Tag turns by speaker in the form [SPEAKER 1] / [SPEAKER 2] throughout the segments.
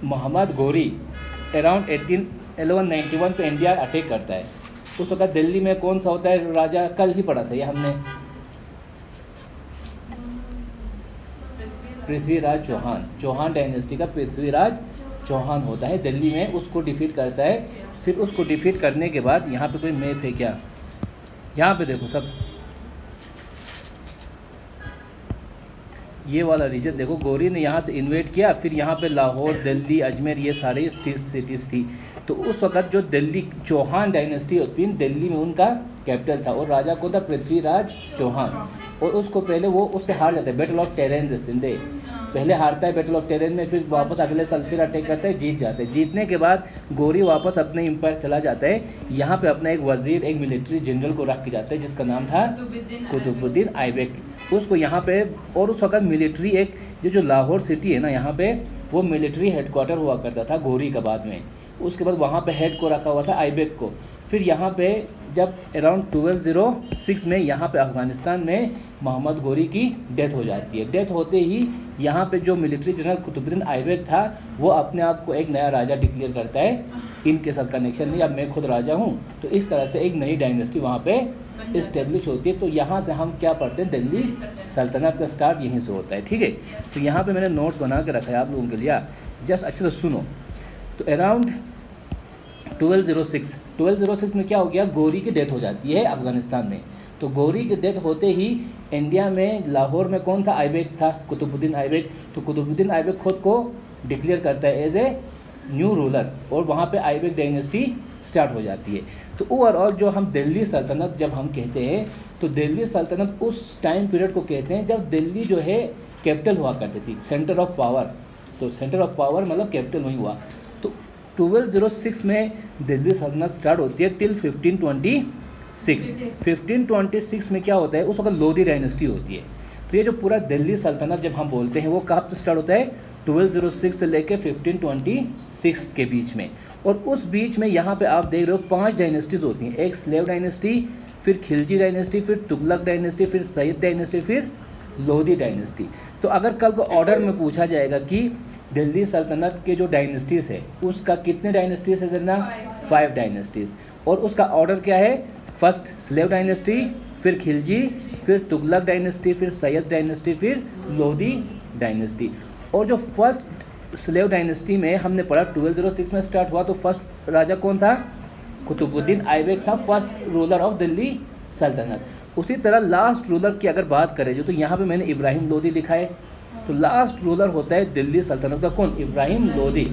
[SPEAKER 1] Mohammad Ghori around 1191 पे India attack करता है, उस वक्त दिल्ली में कौन सा होता है राजा? कल ही पढ़ा था ये हमने, पृथ्वीराज चौहान। चौहान डायनेस्टी का पृथ्वीराज चौहान होता है दिल्ली में, उसको डिफीट करता है। फिर उसको डिफीट करने के बाद यहाँ पे कोई मैप है क्या? यहाँ पे देखो सब, ये वाला रीजन देखो, गौरी ने यहाँ से इन्वेट किया, फिर यहाँ पे लाहौर, दिल्ली, अजमेर, ये सारी सिटीज़ थी। तो उस वक्त जो दिल्ली चौहान डायनेस्टी होती है, दिल्ली में उनका कैपिटल था, और राजा कौन था? पृथ्वीराज चौहान। और उसको पहले वो उससे हार जाता है, बैटल ऑफ टेरेन जिसने पहले हारता है बैटल ऑफ टेरेन में, फिर वापस अगले साल फिर अटैक करता है, जीत जाते हैं। जीतने के बाद गौरी वापस अपने एम्पायर चला जाता है, यहाँ पे अपना एक वजीर, एक मिलिट्री जनरल को रख के जाता है जिसका नाम था कुतुबुद्दीन ऐबक, उसको यहाँ पे। और उस वक्त मिलिट्री एक जो लाहौर सिटी है ना, यहाँ पे वो मिलिट्री हेडक्वार्टर हुआ करता था गौरी का बाद में। उसके बाद वहाँ पे हेड को रखा हुआ था ऐबक को। फिर यहाँ पे जब अराउंड 1206 में यहाँ पे अफ़गानिस्तान में मोहम्मद गोरी की डेथ हो जाती है। डेथ होते ही यहाँ पे जो मिलिट्री जनरल कुतुबुद्दीन ऐबक था, वो अपने आप को एक नया राजा डिक्लेयर करता है, इनके साथ कनेक्शन नहीं, अब मैं खुद राजा हूँ। तो इस तरह से एक नई डायनेस्टी वहाँ पे इस्टेब्लिश होती है। तो यहाँ से हम क्या पढ़ते हैं? दिल्ली सल्तनत का स्टार्ट यहीं से होता है, ठीक है। तो यहाँ पे मैंने नोट्स बना के रखा है आप लोगों के लिए, जस्ट अच्छे से सुनो। तो अराउंड 1206 में क्या हो गया? गौरी की डेथ हो जाती है अफ़गानिस्तान में। तो गौरी की डेथ होते ही इंडिया में लाहौर में कौन था? ऐबक था, कुतुबुद्दीन ऐबक। तो कुतुबुद्दीन ऐबक खुद को डिक्लेयर करता है एज ए न्यू रूलर, और वहाँ पे ऐबक डायनेस्टी स्टार्ट हो जाती है। तो ओवरऑल जो हम दिल्ली सल्तनत जब हम कहते हैं, तो दिल्ली सल्तनत उस टाइम पीरियड को कहते हैं जब दिल्ली जो है कैपिटल हुआ करती थी, सेंटर ऑफ पावर। तो सेंटर ऑफ पावर मतलब कैपिटल वहीं हुआ। तो 1206 में दिल्ली सल्तनत स्टार्ट होती है टिल 1526। 1526 में क्या होता है? उस वक्त लोधी डायनेस्टी होती है। तो ये जो पूरा दिल्ली सल्तनत जब हम बोलते हैं, वो कब से स्टार्ट होता है? 1206 से लेके 1526 के बीच में। और उस बीच में यहाँ पे आप देख रहे हो 5 डायनेस्टीज़ होती हैं। एक स्लेव डायनेस्टी, फिर खिलजी डायनेस्टी, फिर तुगलक डायनेस्टी, फिर सईद डायनेस्टी, फिर लोधी डायनेस्टी। तो अगर कल को ऑर्डर में पूछा जाएगा कि दिल्ली सल्तनत के जो डायनेस्टीज़ है उसका कितने डायनेस्टीज़ है जना? 5 डायनेस्टीज़। और उसका ऑर्डर क्या है? फर्स्ट स्लेव डायनेस्टी, फिर खिलजी, फिर तुगलक डायनेस्टी, फिर सैयद डायनेस्टी, फिर लोधी डायनेस्टी। और जो फर्स्ट स्लेव डायनेस्टी में हमने पढ़ा 1206 में स्टार्ट हुआ, तो फर्स्ट राजा कौन था? कुतुबुद्दीन ऐबक था, फर्स्ट रूलर ऑफ दिल्ली सल्तनत। उसी तरह लास्ट रूलर की अगर बात करें जो, तो यहाँ पे मैंने इब्राहिम लोधी लिखा है। तो लास्ट रूलर होता है दिल्ली सल्तनत का कौन? इब्राहिम लोधी।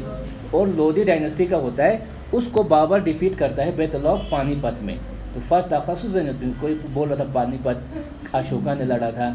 [SPEAKER 1] और लोधी डायनेस्टी का होता है, उसको बाबर डिफीट करता है बैटल ऑफ पानीपत में। तो फर्स्ट आखिर कोई बोल रहा था पानीपत अशोका ने लड़ा था,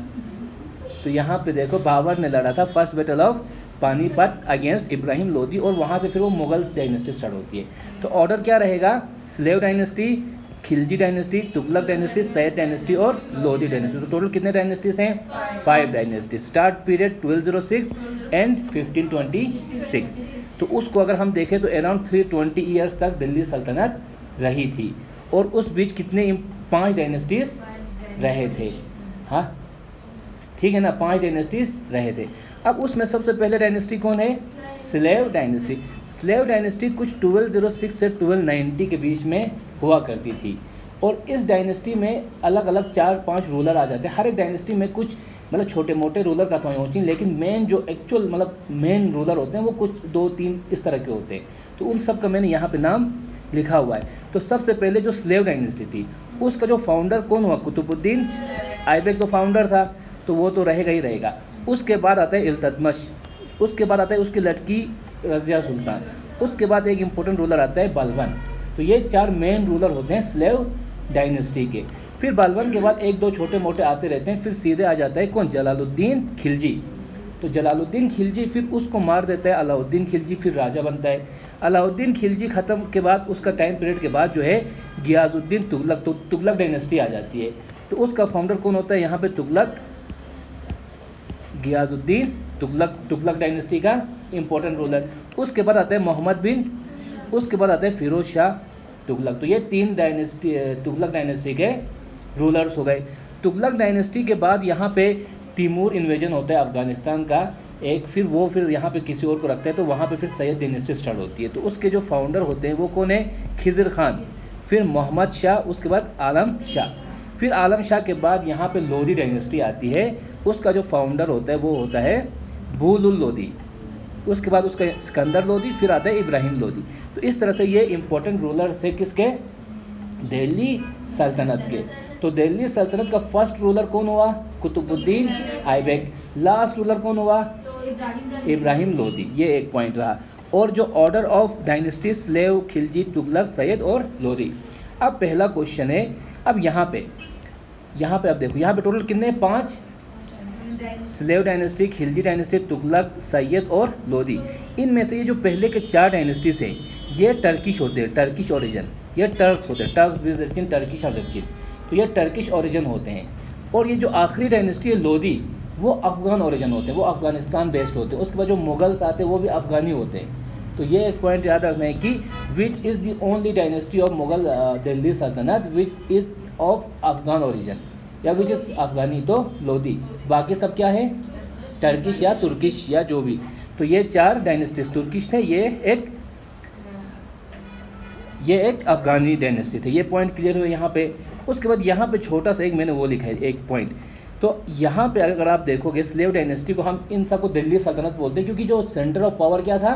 [SPEAKER 1] तो यहाँ पे देखो बाबर ने लड़ा था first battle of Panipat against Ibrahim Lodhi, और वहाँ से फिर वो मुगल्स डायनेस्टी स्टार्ट होती है। तो ऑर्डर क्या रहेगा? Slave dynasty, Khilji dynasty, Tughlaq dynasty, Syed dynasty और लोधी डायनेस्टी। तो टोटल कितने डायनेस्टीज हैं? 5 डायनेस्टी। Start period 1206 and 1526। तो उसको अगर हम देखें तो अराउंड 320 ईयर्स तक दिल्ली सल्तनत रही थी, और उस बीच कितने 5 डायनेस्टीज रहे थे। हाँ ठीक है ना, 5 डायनेस्टीज रहे थे। अब उसमें सबसे पहले डायनेस्टी कौन है? Slave dynasty. स्लेव डायनेस्टी कुछ 1206 से 1290 के बीच में हुआ करती थी, और इस डायनेस्टी में अलग अलग 4-5 रूलर आ जाते हैं। हर एक डायनेस्टी में कुछ मतलब छोटे मोटे रूलर का तो होती हैं, लेकिन मेन जो एक्चुअल मतलब मेन रूलर होते हैं वो कुछ 2-3 इस तरह के होते हैं। तो उन सब का मैंने यहाँ पे नाम लिखा हुआ है। तो सबसे पहले जो स्लेव डायनेस्टी थी उसका जो फाउंडर कौन हुआ? कुतुबुद्दीन ऐबक तो फाउंडर था, तो वो तो रहेगा ही रहेगा। उसके बाद आता है इल्तुतमिश, उसके बाद आता है उसकी लड़की रज़िया सुल्तान, उसके बाद एक इम्पोर्टेंट रूलर आता है बलबन। तो ये 4 मेन रूलर होते हैं स्लेव डायनेस्टी के। फिर बलबन के बाद 1-2 छोटे मोटे आते रहते हैं, फिर सीधे आ जाता है कौन? जलालुद्दीन खिलजी। तो जलालुद्दीन खिलजी फिर उसको मार देता है अलाउद्दीन खिलजी, फिर राजा बनता है। अलाउद्दीन खिलजी ख़त्म के बाद उसका टाइम पीरियड के बाद जो है गियाजुद्दीन तुगलक, तो तुगलक डायनेस्टी आ जाती है। तो उसका फाउंडर कौन होता है यहाँ पे? तुगलक, गियाजुद्दीन तुगलक डायनेस्टी का इम्पोर्टेंट रूलर। उसके बाद आता है मोहम्मद बिन, उसके बाद आता है फिरोज शाह तुगलक। तो ये 3 डायनेस्टी तुगलक डायनेस्टी के रूलर्स हो गए। तुगलक डायनेस्टी के बाद यहाँ पे तिमूर इन्वेजन होता है अफ़गानिस्तान का, एक फिर यहाँ पे किसी और को रखता है, तो वहाँ पे फिर सैयद डायनेस्टी स्टार्ट होती है। तो उसके जो फाउंडर होते हैं वो कौन है? खिज़र खान, फिर मोहम्मद शाह, उसके बाद आलम शाह। फिर आलम शाह के बाद यहाँ पे लोधी डायनेस्टी आती है, उसका जो फाउंडर होता है वो होता है बुलबुल लोधी। उसके बाद उसका सिकंदर लोधी, फिर आता है इब्राहिम लोधी। तो इस तरह से ये इंपॉर्टेंट रूलर्स है किसके? दिल्ली सल्तनत के। तो दिल्ली सल्तनत का फर्स्ट रूलर कौन हुआ? कुतुबुद्दीन ऐबक। लास्ट रूलर कौन हुआ? इब्राहिम लोधी। ये एक पॉइंट रहा। और जो order of dynasty, slave, Khilji, Tughlaq, Syed और लोधी। अब पहला क्वेश्चन है, अब यहाँ पे अब देखो, यहाँ पे टोटल कितने? 5 slave dynasty, Khilji dynasty, Tughlaq, Syed और लोधी। इनमें से ये जो पहले के 4 डायनेस्टीज हैं ये टर्किश होते हैं, टर्किश ओरिजिन। ये टर्क्स होते हैं, टर्क्स विजिन, टर्किश अर्जिन। तो ये टर्किश ओरिजिन होते हैं। और ये जो आखिरी डायनेस्टी है लोधी, वो अफ़गान ओरिजिन होते हैं, वो अफ़गानिस्तान बेस्ड होते हैं। उसके बाद जो मुगल्स आते हैं वो भी अफ़गानी होते हैं। तो ये एक पॉइंट याद रखना है कि which is the only dynasty of Mughal Delhi सल्तनत which is of Afghan origin, या विच इज़ अफ़गानी, तो लोधी। बाकी सब क्या है? टर्किश या तुर्किश या जो भी। तो ये 4 डायनेस्टीज तुर्किश थे, ये एक अफ़गानी डायनेस्टी थे। ये पॉइंट क्लियर हुए यहाँ पे। उसके बाद यहाँ पे छोटा सा एक मैंने वो लिखा है, एक पॉइंट। तो यहाँ पे अगर आप देखोगे स्लेव डायनेस्टी को हम इन सबको दिल्ली सल्तनत बोलते हैं, क्योंकि जो सेंटर ऑफ पावर क्या था?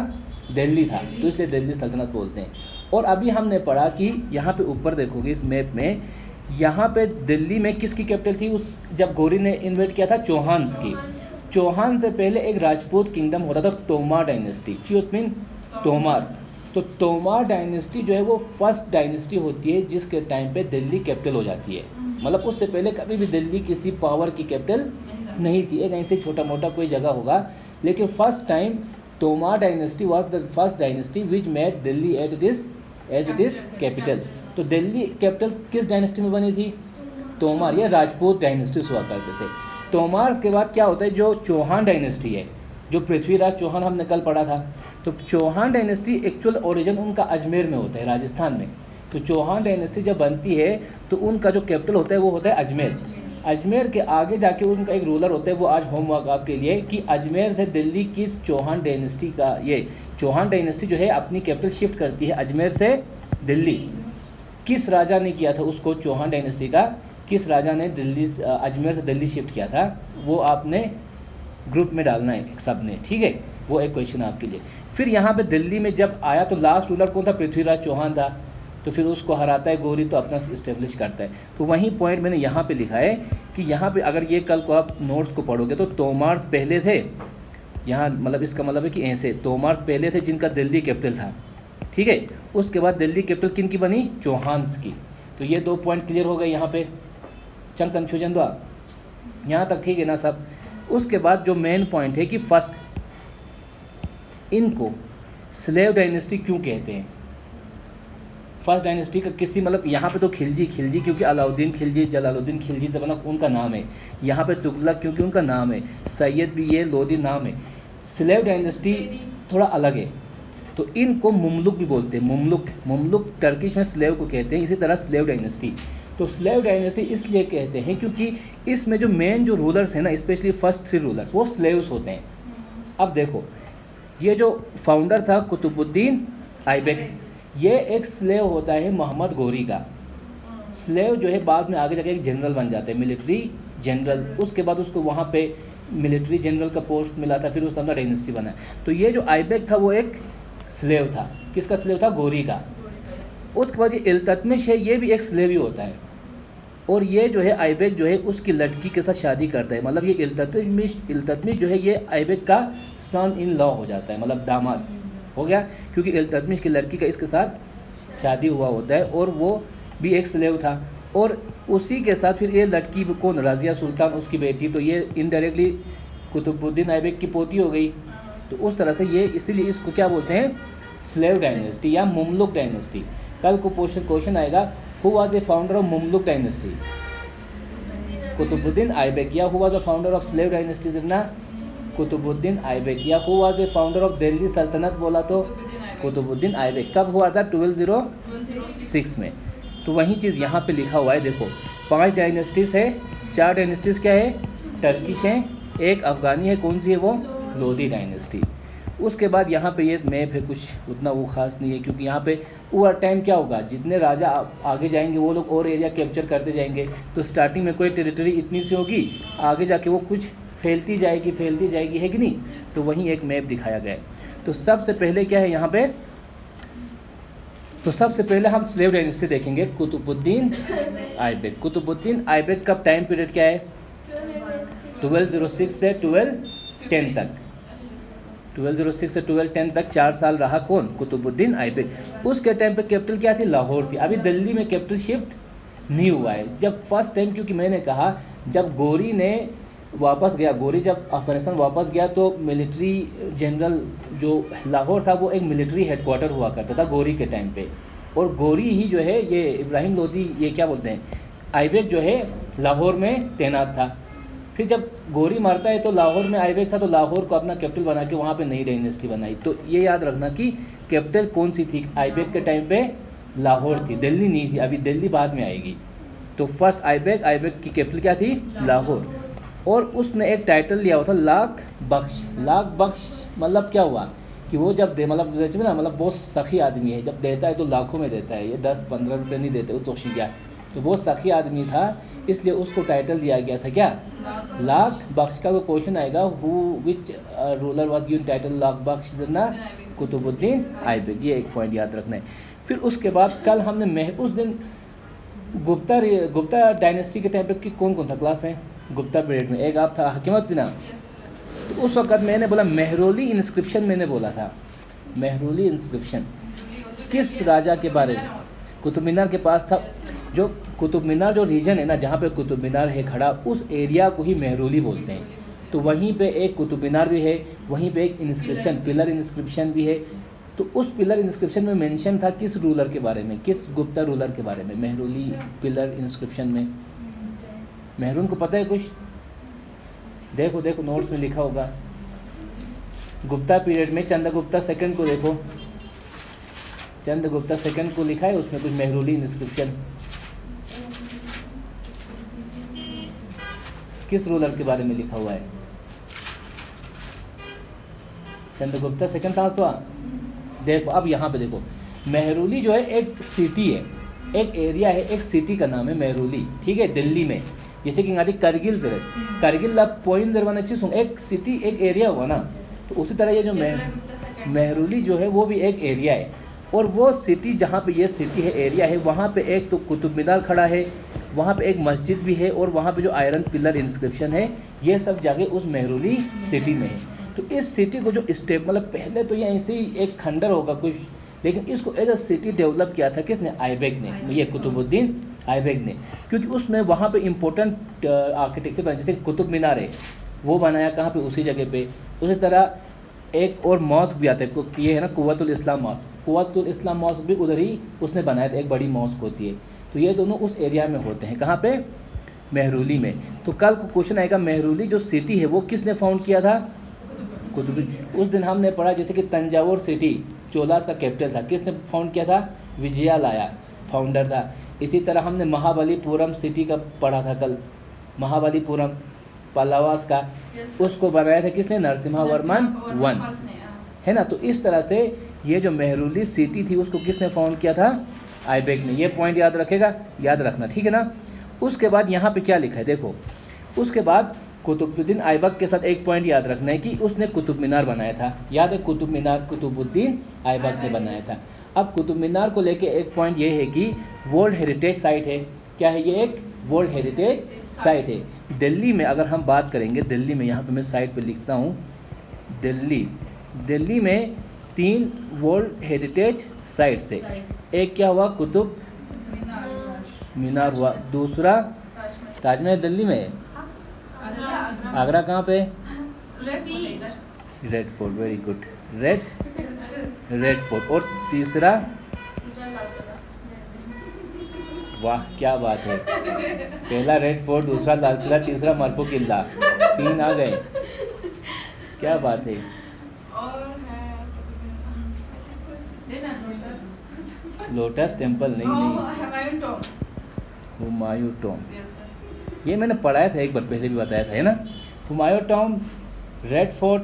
[SPEAKER 1] दिल्ली था, तो इसलिए दिल्ली सल्तनत बोलते हैं। और अभी हमने पढ़ा कि यहाँ पे ऊपर देखोगे इस मैप में, यहाँ पे दिल्ली में किसकी कैपिटल थी जब गौरी ने इन्वेट किया था? चौहान्स की। चौहान से पहले एक राजपूत किंगडम होता था, तोमार डायनेस्टी। मीन तोमार। तो तोमार डायनेस्टी जो है वो फर्स्ट डायनेस्टी होती है जिसके टाइम पे दिल्ली कैपिटल हो जाती है। मतलब उससे पहले कभी भी दिल्ली किसी पावर की कैपिटल नहीं थी, एक ऐसे छोटा मोटा कोई जगह होगा, लेकिन first time Tomar dynasty was the first dynasty which made Delhi as it is capital. तो दिल्ली कैपिटल किस डायनेस्टी में बनी थी? तोमार। या राजपूत डायनेस्टी हुआ करते थे। तोमार के बाद क्या होता है? जो चौहान डायनेस्टी है, जो पृथ्वीराज चौहान हमने कल पढ़ा था, तो चौहान डायनेस्टी एक्चुअल ओरिजिन उनका अजमेर में होता है, राजस्थान में। तो चौहान डायनेस्टी जब बनती है तो उनका जो कैपिटल होता है वो होता है अजमेर। अजमेर के आगे जाके उनका एक रूलर होता है, वो आज होमवर्क आपके लिए, कि अजमेर से दिल्ली किस चौहान डायनेस्टी का, ये चौहान डायनेस्टी जो है अपनी कैपिटल शिफ्ट करती है अजमेर से दिल्ली। किस राजा ने किया था उसको? चौहान डायनेस्टी का किस राजा ने दिल्ली अजमेर से दिल्ली शिफ्ट किया था? वो आपने ग्रुप में डालना है सब ने, ठीक है? वो एक क्वेश्चन आपके लिए। फिर यहाँ पे दिल्ली में जब आया तो लास्ट रूलर कौन था? पृथ्वीराज चौहान था। तो फिर उसको हराता है गौरी, तो अपना इस्टेब्लिश करता है। तो वही पॉइंट मैंने यहाँ पे लिखा है कि यहाँ पे अगर ये कल को आप नोट्स को पढ़ोगे तो तोमार्स पहले थे यहाँ, मतलब इसका मतलब है कि ऐसे तोमार्स पहले थे जिनका दिल्ली कैपिटल था, ठीक है? उसके बाद दिल्ली कैपिटल किन की बनी? चौहान्स की। तो ये 2 पॉइंट क्लियर हो गए यहाँ पे। चंद कन्फ्यूजन दो यहाँ तक, ठीक है ना सब? उसके बाद जो मेन पॉइंट है कि फर्स्ट इनको स्लेव डायनेस्टी क्यों कहते हैं? फर्स्ट डायनेस्टी का किसी मतलब यहाँ पे तो खिलजी क्योंकि अलाउद्दीन खिलजी, जलालुद्दीन खिलजी से बना उनका नाम है। यहाँ पे तुगलक क्योंकि उनका नाम है, सैयद भी ये लोधी नाम है। स्लेव डायनेस्टी थोड़ा अलग है, तो इनको मुमलुक भी बोलते हैं। मुमलुक टर्किश में स्लेव को कहते हैं, इसी तरह स्लेव डायनेस्टी। तो स्लेव डायनेस्टी इसलिए कहते हैं क्योंकि इसमें जो मेन जो रूलर्स हैं ना, स्पेशली फर्स्ट 3 रूलर्स, वो स्लेव्स होते हैं। अब देखो, ये जो फाउंडर था कुतुबुद्दीन ऐबक, ये एक स्लेव होता है मोहम्मद गौरी का। स्लेव जो है बाद में आगे जाके एक जनरल बन जाता है, मिलिट्री जनरल। उसके बाद उसको वहाँ पे मिलिट्री जनरल का पोस्ट मिला था, फिर उसका अपना डायनेस्टी बना। तो ये जो ऐबक था वो एक स्लेव था। किसका स्लेव था? गौरी का। उसके बाद ये इल्तुतमिश है, ये भी एक स्लेव ही होता है। और ये जो है ऐबक जो है उसकी लड़की के साथ शादी करता है। मतलब ये इल्तुतमिश जो है ये ऐबक का सन इन लॉ हो जाता है, मतलब दामाद हो गया, क्योंकि इल्तुतमिश की लड़की का इसके साथ शादी हुआ होता है और वो भी एक स्लेव था। और उसी के साथ फिर ये लड़की कौन? रज़िया सुल्तान, उसकी बेटी। तो ये इनडायरेक्टली कुतुबुद्दीन ऐबक की पोती हो गई। तो उस तरह से ये, इसीलिए इसको क्या बोलते हैं? स्लेव डायनेस्टी या मुमलुक डायनेस्टी। कल को क्वेश्चन आएगा, who was the founder of Mamluk dynasty? Qutbuddin Aibak. या who was the founder of slave dynasty? जितना कुतुबुद्दीन ऐबक। या who was the founder of Delhi सल्तनत बोला तो कुतुबुद्दीन ऐबक। कब हुआ था? 1206 में। तो वही चीज़ यहाँ पे लिखा हुआ है। देखो 5 डायनेस्टीज़ है, 4 डायनेस्टीज़ क्या है? टर्किश हैं, एक अफ़गानी है। कौन सी है वो? लोधी डायनेस्टी। उसके बाद यहाँ पे ये मैप है, कुछ उतना वो खास नहीं है, क्योंकि यहाँ पे ओवर टाइम क्या होगा, जितने राजा आगे जाएंगे वो लोग और एरिया कैप्चर करते जाएंगे। तो स्टार्टिंग में कोई टेरिटरी इतनी सी होगी, आगे जाके वो कुछ फैलती जाएगी, है कि नहीं। तो वहीं एक मैप दिखाया गया है। तो सबसे पहले क्या है यहाँ पे, तो सबसे पहले हम स्लेव डायनेस्टी देखेंगे, कुतुबुद्दीन ऐबक। कुतुबुद्दीन ऐबक का टाइम पीरियड क्या है, 1206 से 1210 तक। 1206 से 1210 तक 4 साल रहा कौन, कुतुबुद्दीन ऐबक। उसके टाइम पे कैपिटल क्या थी, लाहौर थी। अभी दिल्ली में कैपिटल शिफ्ट नहीं हुआ है। जब फर्स्ट टाइम, क्योंकि मैंने कहा जब गोरी ने वापस गया, गोरी जब अफगानिस्तान वापस गया तो मिलिट्री जनरल जो लाहौर था वो एक मिलिट्री हेडक्वार्टर हुआ करता था गोरी के टाइम पे। और गोरी ही जो है ये इब्राहिम लोदी, ये क्या बोलते हैं, ऐबक जो है लाहौर में तैनात था। फिर जब गोरी मरता है तो लाहौर में ऐबक था, तो लाहौर को अपना कैपिटल बना के वहाँ पे नई डायनेस्टी बनाई। तो ये याद रखना कि कैपिटल कौन सी थी, ऐबक के टाइम पे लाहौर थी, दिल्ली नहीं थी। अभी दिल्ली बाद में आएगी। तो फर्स्ट ऐबक की कैपिटल क्या थी, लाहौर। और उसने एक टाइटल लिया हुआ था लाख बख्श। लाख बख्श मतलब क्या हुआ कि वो जब दे, मतलब बहुत सखी आदमी है, जब देता है तो लाखों में देता है, ये 10-15 रुपये नहीं देते उस वक्त क्या। तो बहुत सखी आदमी था, इसलिए उसको टाइटल दिया गया था क्या, लाख बख्श। का वो क्वेश्चन आएगा, who which ruler was given title Lakh Bakhsh ना, कुतुबुद्दीन ऐबक। ये एक पॉइंट याद रखना है। फिर उसके बाद कल हमने उस दिन गुप्ता डायनेस्टी के टाइम पे कौन कौन था क्लास में, गुप्ता पीरियड में, एक आप था हकीमत बिना। तो उस वक्त मैंने बोला मेहरौली इंस्क्रिप्शन, मैंने बोला था मेहरौली इंस्क्रिप्शन किस राजा के बारे में, कुतुब मीनार के पास था। जो कुतुब मीनार जो रीजन है ना, जहाँ पे कुतुब मीनार है खड़ा, उस एरिया को ही मेहरौली बोलते हैं। तो वहीं पे एक कुतुब मीनार भी है, वहीं पे एक इंस्क्रिप्शन पिलर इंस्क्रिप्शन भी है। तो उस पिलर इंस्क्रिप्शन में मेंशन था किस रूलर के बारे में, किस गुप्ता रूलर के बारे में, मेहरौली पिलर इंस्क्रिप्शन में। मेहरून को पता है कुछ, देखो नोट्स में लिखा होगा। गुप्ता पीरियड में चंद्रगुप्ता सेकंड को देखो, चंद्रगुप्ता सेकंड को लिखा है उसमें कुछ मेहरौली इंस्क्रिप्शन। किस रूलर के बारे में लिखा हुआ है, चंद्रगुप्ता सेकंड था तो देखो। अब यहाँ पे देखो, मेहरौली जो है एक सिटी है, एक एरिया है, एक सिटी का नाम है मेहरौली, ठीक है, दिल्ली में। जैसे कि यहाँ करगिल करगिल पॉइंट जरवाना अच्छी सुन, एक सिटी एक एरिया हुआ ना। तो उसी तरह ये जो मेहरौली जो है वो भी एक एरिया है। और वो सिटी जहाँ पे ये सिटी है, एरिया है, वहाँ पे एक तो कुतुब मीनार खड़ा है, वहाँ पे एक मस्जिद भी है, और वहाँ पे जो आयरन पिलर इंस्क्रिप्शन है, ये सब जगह उस मेहरौली सिटी में है। तो इस सिटी को जो स्टेप, मतलब पहले तो ये ऐसे ही एक खंडर होगा कुछ, लेकिन इसको एज अ सिटी डेवलप किया था किसने, ऐबक ने, ये कुतुबुद्दीन ऐबक ने। क्योंकि उसमें वहाँ पे इम्पोर्टेंट आर्किटेक्चर बना, जैसे कुतुब मीनार है वो बनाया कहाँ पे, उसी जगह पे। उसी तरह एक और मॉस्क भी आता है, ये है ना कुव्वतुल इस्लाम मॉस्क, कुव्वतुल इस्लाम मॉस्क भी उधर ही उसने बनाया था, एक बड़ी मॉस्क होती है। तो ये दोनों उस एरिया में होते हैं, कहाँ पे, मेहरौली में। तो कल को क्वेश्चन आएगा मेहरौली जो सिटी है वो किसने फाउंड किया था, कुतुब। उस दिन हमने पढ़ा जैसे कि तंजावुर सिटी चोलास का कैपिटल था, किसने फाउंड किया था, विजयालया फाउंडर था। इसी तरह हमने महाबलीपुरम सिटी का पढ़ा था कल, महाबलीपुरम पल्लवास का, उसको बनाया था किसने, नरसिम्हावर्मन वन, है ना। तो इस तरह से ये जो मेहरौली सिटी थी उसको किसने फाउंड किया था, ऐबक ने। ये पॉइंट याद रखेगा, याद रखना, ठीक है ना। उसके बाद यहाँ पे क्या लिखा है देखो, उसके बाद कुतुबुद्दीन ऐबक के साथ एक पॉइंट याद रखना है कि उसने कुतुब मीनार बनाया था, याद है, कुतुब मीनार कुतुबुद्दीन ऐबक ने बनाया था। अब कुतुब मीनार को लेके एक पॉइंट ये है कि वर्ल्ड हेरिटेज साइट है, क्या है ये, एक वर्ल्ड हेरिटेज साइट है। दिल्ली में अगर हम बात करेंगे, दिल्ली में यहाँ पे मैं साइट पे लिखता हूँ, दिल्ली में 3 वर्ल्ड हेरिटेज साइट्स है। एक क्या हुआ, कुतुब मीनार हुआ, दूसरा ताजमहल दिल्ली में है, आगरा कहाँ पे, red fort, very good, red fort, और तीसरा, वाह क्या बात है, पहला रेड फोर्ट, दूसरा लाल किला, तीसरा मरपो किला, 3 आ गए, क्या बात है। लोटस टेम्पल नहीं, हुमायूं टॉम, ये मैंने पढ़ाया था एक बार पहले भी बताया था, है ना। हुमायूं टॉम, रेड फोर्ट,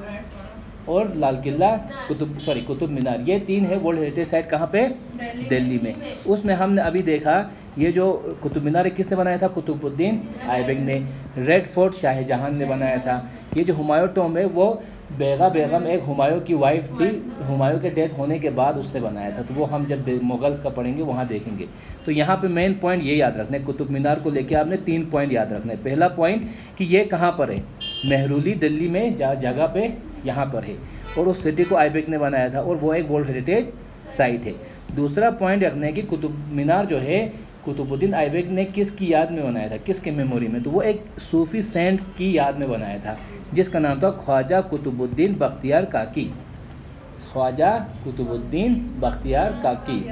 [SPEAKER 1] और लाल किला, कुतुब मीनार, ये 3 है वर्ल्ड हेरिटेज साइट कहाँ पे, दिल्ली में। उसमें हमने अभी देखा ये जो कुतुब मीनार है किसने बनाया था, कुतुबुद्दीन ऐबक ने। रेड फोर्ट शाहजहां ने बनाया था। ये जो हुमायूं टॉम्ब है वो बेगा बेगम एक हुमायूं की वाइफ थी, हुमायूं के डेथ होने के बाद उसने बनाया था। तो वो हम जब मुगल्स का पढ़ेंगे वहाँ देखेंगे। तो यहाँ पे मेन पॉइंट ये याद रखना है, कुतुब मीनार को लेके आपने 3 पॉइंट याद रखना है। पहला पॉइंट कि ये कहाँ पर है, मेहरौली दिल्ली में जगह पे यहाँ पर है, और उस सिटी को ऐबक ने बनाया था और वो एक वर्ल्ड हेरिटेज साइट है। दूसरा पॉइंट रखना है कि कुतुब मीनार जो है कुतुबुद्दीन ऐबक ने किसकी याद में बनाया था, किसके मेमोरी में, तो वो एक सूफी सेंट की याद में बनाया था जिसका नाम था ख्वाजा कुतुबुद्दीन बख्तियार काकी। ख्वाजा कुतुबुद्दीन बख्तियार काकी,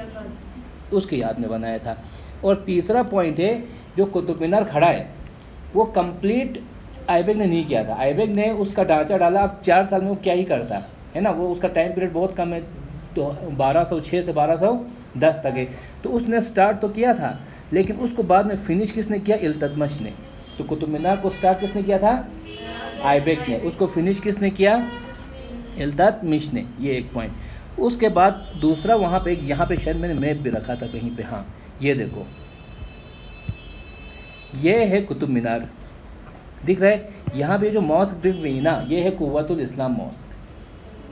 [SPEAKER 1] उसकी याद में बनाया था। और तीसरा पॉइंट है जो कुतुब मीनार खड़ा है वो कंप्लीट ऐबक ने नहीं किया था। ऐबक ने उसका ढांचा डाला, अब 4 साल में वो क्या ही करता है ना, वो उसका टाइम पीरियड बहुत कम है, तो 1206 से 1210 तक है। तो उसने स्टार्ट तो किया था लेकिन उसको बाद में फिनिश किसने किया, इल्तुतमिश ने। तो कुतुब मीनार को स्टार्ट किसने किया था, ऐबक ने। उसको फिनिश किसने किया, इल्तुतमिश ने। ये एक पॉइंट। उसके बाद दूसरा वहाँ पे यहाँ पे शायद मैंने मैप भी रखा था कहीं पे, हाँ ये देखो, ये है कुतुब मीनार, दिख रहा है। यहाँ पे जो मॉस्क दिख रही ना, ये है कुव्वतुल इस्लाम मॉस्क।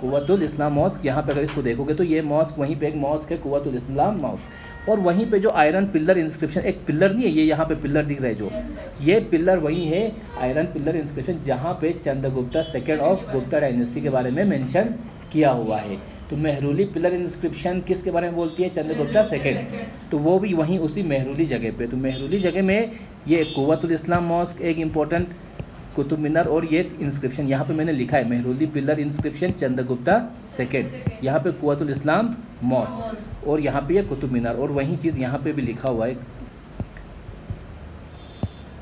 [SPEAKER 1] कुव्वतुल इस्लाम मॉस्क, यहाँ पे अगर इसको देखोगे तो ये मॉस्क, वहीं पे एक मॉस्क है कुव्वतुल इस्लाम मॉस्क। और वहीं पे जो आयरन पिलर इंस्क्रिप्शन, एक पिलर नहीं है ये, यहाँ पे पिलर दिख रहा है जो, ये पिलर वही है आयरन पिलर इंस्क्रिप्शन जहाँ पे Chandragupta second of Gupta dynasty के बारे में मेंशन किया हुआ है। तो मेहरौली पिलर इंस्क्रिप्शन किसके बारे में बोलती है, चंद्रगुप्ता सेकेंड। तो वो भी वहीं उसी मेहरौली जगह पे। तो मेहरौली जगह में ये कुव्वतुल इस्लाम मॉस्क एक इम्पोर्टेंट, कुतुब मीनार, और ये इंस्क्रिप्शन यहाँ पे मैंने लिखा है Mehrauli pillar inscription Chandragupta second, यहाँ पे कुव्वतुल इस्लाम मॉस्क, और यहाँ पे ये कुतुब मीनार। और वही चीज़ यहाँ पे भी लिखा हुआ है,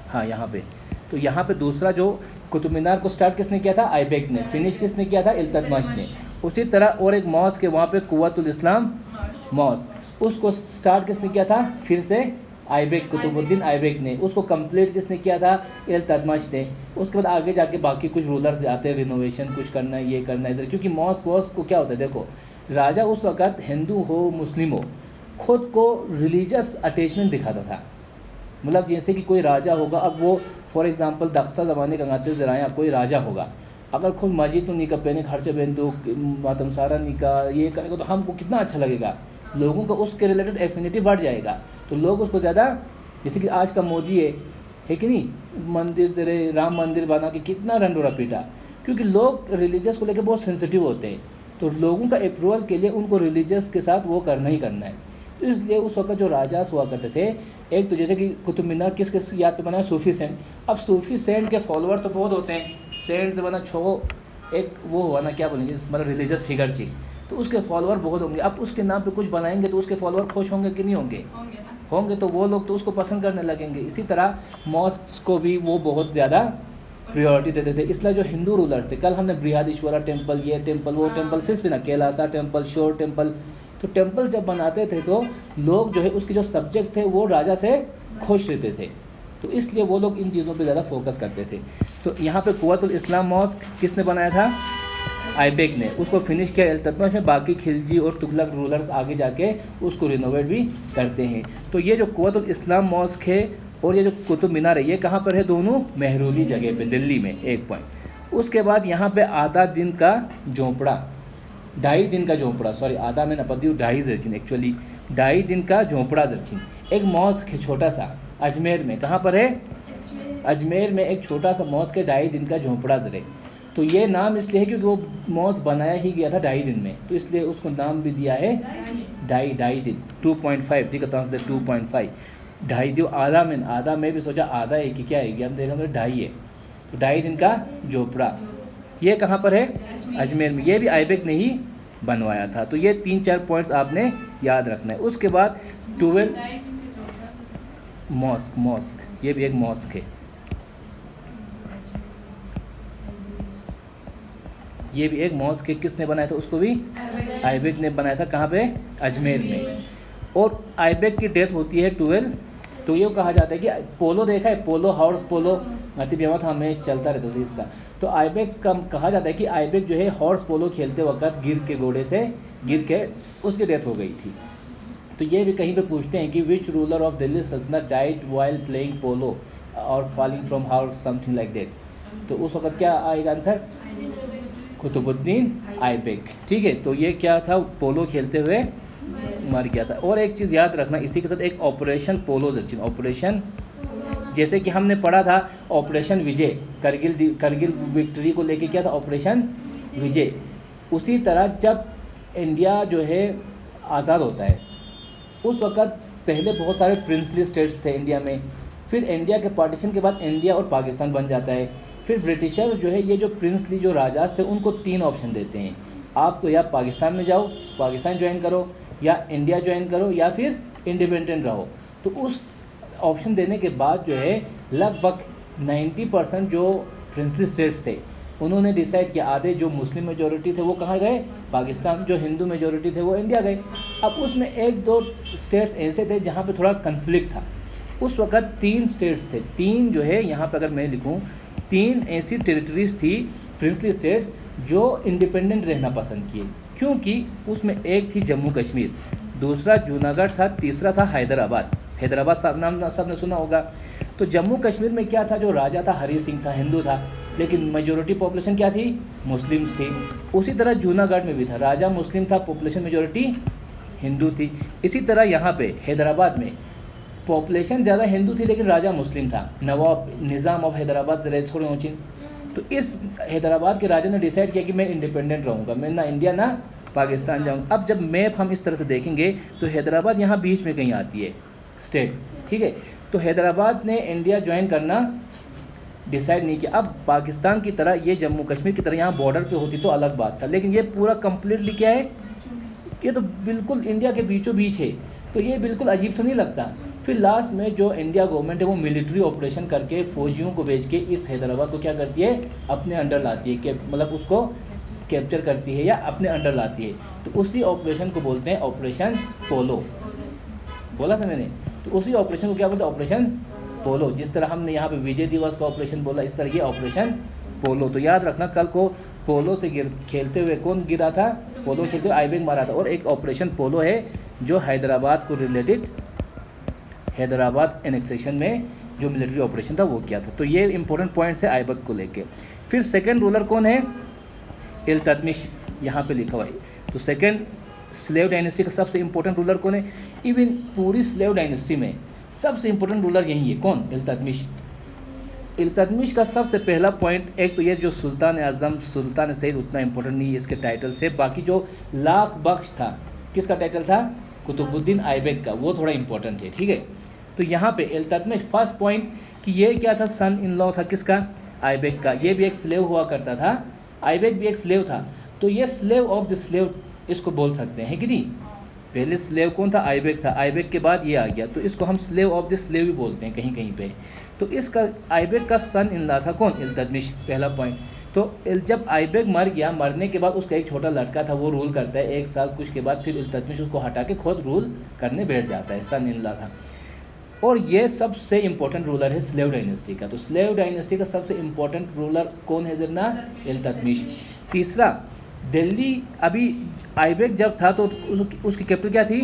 [SPEAKER 1] हाँ यहाँ पे। तो यहाँ पे दूसरा जो कुतुब मीनार को स्टार्ट किसने किया था, ऐबक ने। फिनिश किसने किया था, इल्तुतमिश ने। उसी तरह और एक मॉस्क है वहाँ पे कुव्वतुल इस्लाम मॉस्क, उसको स्टार्ट किसने किया था, फिर से ऐबक, कुतुबुद्दीन ऐबक ने। उसको कंप्लीट किसने किया था, इल्तुतमिश ने। उसके बाद आगे जाके बाकी कुछ रूलर्स आते हैं, रिनोवेशन कुछ करना है, ये करना है इधर, क्योंकि मॉस्क वॉस्क को क्या होता है, देखो राजा उस वक़्त हिंदू हो मुस्लिम हो खुद को रिलीजियस अटैचमेंट दिखाता था। मतलब जैसे कि कोई राजा होगा, अब वो फॉर एग्जांपल दक्सा ज़माने का गाते ज़राया कोई राजा होगा, अगर खुद मस्जिद तो नहीं का पहने, खर्चे बंदूक मातम सारा नहीं का ये करेगा तो हमको कितना अच्छा लगेगा, लोगों का उसके रिलेटेड एफिनिटी बढ़ जाएगा। तो लोग उसको ज़्यादा, जैसे कि आज का मोदी है कि नहीं, मंदिर जरे राम मंदिर बना के कितना रंडोरा पीटा, क्योंकि लोग रिलीजियस को लेकर बहुत सेंसिटिव होते हैं। तो लोगों का अप्रूवल के लिए उनको रिलीजियस के साथ वो करना ही करना है। तो इसलिए उस वक्त जो राजास हुआ करते थे, एक तो जैसे कि कुतुब मीनार किस याद पे बना है, सूफी सेंट। अब सूफी सेंट के फॉलोअर तो बहुत होते हैं, सेंट बना छो एक वो हुआ ना, क्या बोलेंगे, मतलब रिलीजियस फिगर चाहिए, तो उसके फॉलोअर बहुत होंगे। अब उसके नाम पे कुछ बनाएंगे तो उसके फॉलोअर खुश होंगे कि नहीं होंगे, होंगे। तो वो लोग तो उसको पसंद करने लगेंगे। इसी तरह मॉस्क्स को भी वो बहुत ज़्यादा प्रायोरिटी देते थे। इसलिए जो हिंदू रूलर्स थे, कल हमने बृहदीश्वरा टेम्पल, ये टेम्पल, वो टेम्पल, सिर्फ ना कैलासा टेम्पल, शोर टेम्पल, तो टेम्पल जब बनाते थे तो लोग जो है उसके जो सब्जेक्ट थे वो राजा से खुश रहते थे, तो इसलिए वो लोग इन चीज़ों पे ज़्यादा फोकस करते थे। तो यहाँ पे कुव्वतुल इस्लाम मॉस्क किसने बनाया था, ऐबक ने। उसको फिनिश किया इल्तुतमिश में। बाकी खिलजी और तुगलक रूलर्स आगे जाके उसको रिनोवेट भी करते हैं। तो ये जो कुव्वतुल इस्लाम मॉस्क है और ये जो कुतुब मीनार है, ये कहाँ पर है, दोनों मेहरौली जगह पे दिल्ली में, एक पॉइंट। उसके बाद यहाँ पे आधा दिन का झोंपड़ा, 2.5 दिन का झोंपड़ा, सॉरी आधा में नपदी 2.5 जर्चिन, एक्चुअली 2.5 दिन का झोंपड़ा जर्चिन। एक मॉस्क है छोटा सा अजमेर में, कहाँ पर है, अजमेर में एक छोटा सा मॉस्क है, 2.5 दिन का झोंपड़ा जरे। तो ये नाम इसलिए है क्योंकि वो मॉस्क बनाया ही गया था 2.5 दिन में, तो इसलिए उसको नाम भी दिया है 2.5 दिन। 2.5 दिखता है 2.5, 2.5 दियो आधा में, आधा में भी सोचा आधा है कि क्या है, हम देखा तो 2.5 है। तो 2.5 दिन का झोंपड़ा, ये कहाँ पर है, अजमेर में। ये भी ऐबक ने ही बनवाया था। तो ये 3-4 पॉइंट्स आपने याद रखना है। उसके बाद 12 मॉस्क, ये भी एक मॉस्क है, ये भी एक मॉस्क है। किसने बनाया था, उसको भी ऐबक ने बनाया था। कहाँ पे, अजमेर में। और ऐबक की डेथ होती है 12 तो ये कहा जाता है कि पोलो देखा है, पोलो हॉर्स पोलो मतलब यहाँ था हमेशा चलता रहता था इसका। तो आइबेक का कहा जाता है कि आइबेक जो है हॉर्स पोलो खेलते वक्त गिर के घोड़े से गिर के उसकी डेथ हो गई थी। तो ये भी कहीं पे पूछते हैं कि विच रूलर ऑफ दिल्ली सल्तनत डाइड वाइल प्लेइंग पोलो और falling from horse something like that. तो उस वक्त क्या आएगा आंसर? कुतुबुद्दीन आइबेक। ठीक है, तो ये क्या था, पोलो खेलते हुए मर गया था। और एक चीज़ याद रखना इसी के साथ, एक ऑपरेशन पोलो जर्चिन, ऑपरेशन जैसे कि हमने पढ़ा था ऑपरेशन विजय, करगिल विक्ट्री को लेके क्या था ऑपरेशन विजय। उसी तरह जब इंडिया जो है आज़ाद होता है उस वक़्त पहले बहुत सारे प्रिंसली स्टेट्स थे इंडिया में, फिर इंडिया के पार्टीशन के बाद इंडिया और पाकिस्तान बन जाता है। फिर ब्रिटिशर जो है ये जो प्रिंसली जो राजाज थे उनको 3 ऑप्शन देते हैं, आप तो या पाकिस्तान में जाओ, पाकिस्तान ज्वाइन करो, या इंडिया ज्वाइन करो, या फिर इंडिपेंडेंट रहो। तो उस ऑप्शन देने के बाद जो है लगभग 90% जो प्रिंसली स्टेट्स थे उन्होंने डिसाइड किया, आधे जो मुस्लिम मेजॉरिटी थे वो कहाँ गए? पाकिस्तान। जो हिंदू मेजॉरिटी थे वो इंडिया गए। अब उसमें 1-2 स्टेट्स ऐसे थे जहाँ पे थोड़ा कन्फ्लिक्ट था। उस वक्त 3 स्टेट्स थे, 3 जो है यहाँ पर अगर मैं लिखूँ 3 ऐसी टेरिटरीज थी प्रिंसली स्टेट्स जो इंडिपेंडेंट रहना पसंद किए, क्योंकि उसमें एक थी जम्मू कश्मीर, दूसरा जूनागढ़ था, तीसरा था हैदराबाद। हैदराबाद नाम सबने सुना होगा। तो जम्मू कश्मीर में क्या था, जो राजा था हरी सिंह था, हिंदू था, लेकिन मेजॉरिटी पॉपुलेशन क्या थी? मुस्लिम्स थी। उसी तरह जूनागढ़ में भी था, राजा मुस्लिम था, पॉपुलेशन मेजॉरिटी हिंदू थी। इसी तरह यहाँ पे हैदराबाद में पॉपुलेशन ज़्यादा हिंदू थी लेकिन राजा मुस्लिम था, नवाब निज़ाम ऑफ हैदराबाद ज़रा ऊँचिन। तो इस हैदराबाद के राजा ने डिसाइड किया कि मैं इंडिपेंडेंट रहूँगा, मैं ना इंडिया ना पाकिस्तान जाऊँगा। अब जब मैप हम इस तरह से देखेंगे तो हैदराबाद यहाँ बीच में कहीं आती है स्टेट, ठीक है। तो हैदराबाद ने इंडिया ज्वाइन करना डिसाइड नहीं किया। अब पाकिस्तान की तरह ये जम्मू कश्मीर की तरह यहाँ बॉर्डर पे होती तो अलग बात था, लेकिन ये पूरा कम्प्लीटली क्या है, ये तो बिल्कुल इंडिया के बीचों बीच है, तो ये बिल्कुल अजीब सा नहीं लगता। फिर लास्ट में जो इंडिया गवर्नमेंट है वो मिलिट्री ऑपरेशन करके फौजियों को भेज के इस हैदराबाद को क्या करती है, अपने अंडर लाती है, कि मतलब उसको कैप्चर करती है या अपने अंडर लाती है। तो उसी ऑपरेशन को बोलते हैं ऑपरेशन पोलो। बोला था मैंने, तो उसी ऑपरेशन को क्या बोलते हैं, ऑपरेशन पोलो। जिस तरह हमने यहाँ पे विजय दिवस का ऑपरेशन बोला, इस तरह ये ऑपरेशन पोलो। तो याद रखना कल को पोलो से खेलते हुए कौन गिरा था, पोलो खेलते हुए आइबेक मारा था। और एक ऑपरेशन पोलो है जो हैदराबाद को रिलेटेड, हैदराबाद एनेक्सेशन में जो मिलिट्री ऑपरेशन था वो किया था। तो ये इंपॉर्टेंट पॉइंट्स है आइबक को लेके। फिर सेकंड रूलर कौन है, इल्तुतमिश, यहाँ पे लिखा हुआ है। तो सेकंड स्लेव डायनेस्टी का सबसे इंपॉर्टेंट रूलर कौन है, इवन पूरी स्लेव डायनेस्टी में सबसे इंपॉर्टेंट रूलर यही है, कौन, इल्तुतमिश। इल्तुतमिश का सबसे पहला पॉइंट, एक तो ये जो सुल्तान आज़म सुल्तान सईद उतना इंपॉर्टेंट नहीं है इसके टाइटल से, बाकी जो लाख बख्श था किसका टाइटल था, कुतुबुद्दीन आइबेक का, वो थोड़ा इंपॉर्टेंट है, ठीक है। तो यहाँ पे इल्तुतमिश फर्स्ट पॉइंट कि ये क्या था, सन इन लॉ था किसका, आइबेक का। ये भी एक स्लेव हुआ करता था, आइबेक भी एक स्लेव था। तो ये स्लेव ऑफ द स्लेव इसको बोल सकते हैं कि नहीं। पहले स्लेव कौन था, आइबेक था, आइबेक के बाद ये आ गया, तो इसको हम स्लेव ऑफ द स्लेव भी बोलते हैं कहीं कहीं पे। तो इसका आइबेक का सन इन लॉ था कौन, इल्तुतमिश, पहला पॉइंट। तो जब आइबेक मर गया, मरने के बाद उसका एक छोटा लड़का था वो रूल करता है 1 साल, कुछ के बाद फिर इल्तुतमिश उसको हटा के खुद रूल करने बैठ जाता है, सन इन लॉ था। और ये सबसे इम्पोर्टेंट रूलर है स्लेव डायनेस्टी का। तो स्लेव डायनेस्टी का सबसे इम्पोर्टेंट रूलर कौन है जरना, इल्तुतमिश। तीसरा दिल्ली, अभी आइबेक जब था तो उसकी कैपिटल क्या थी,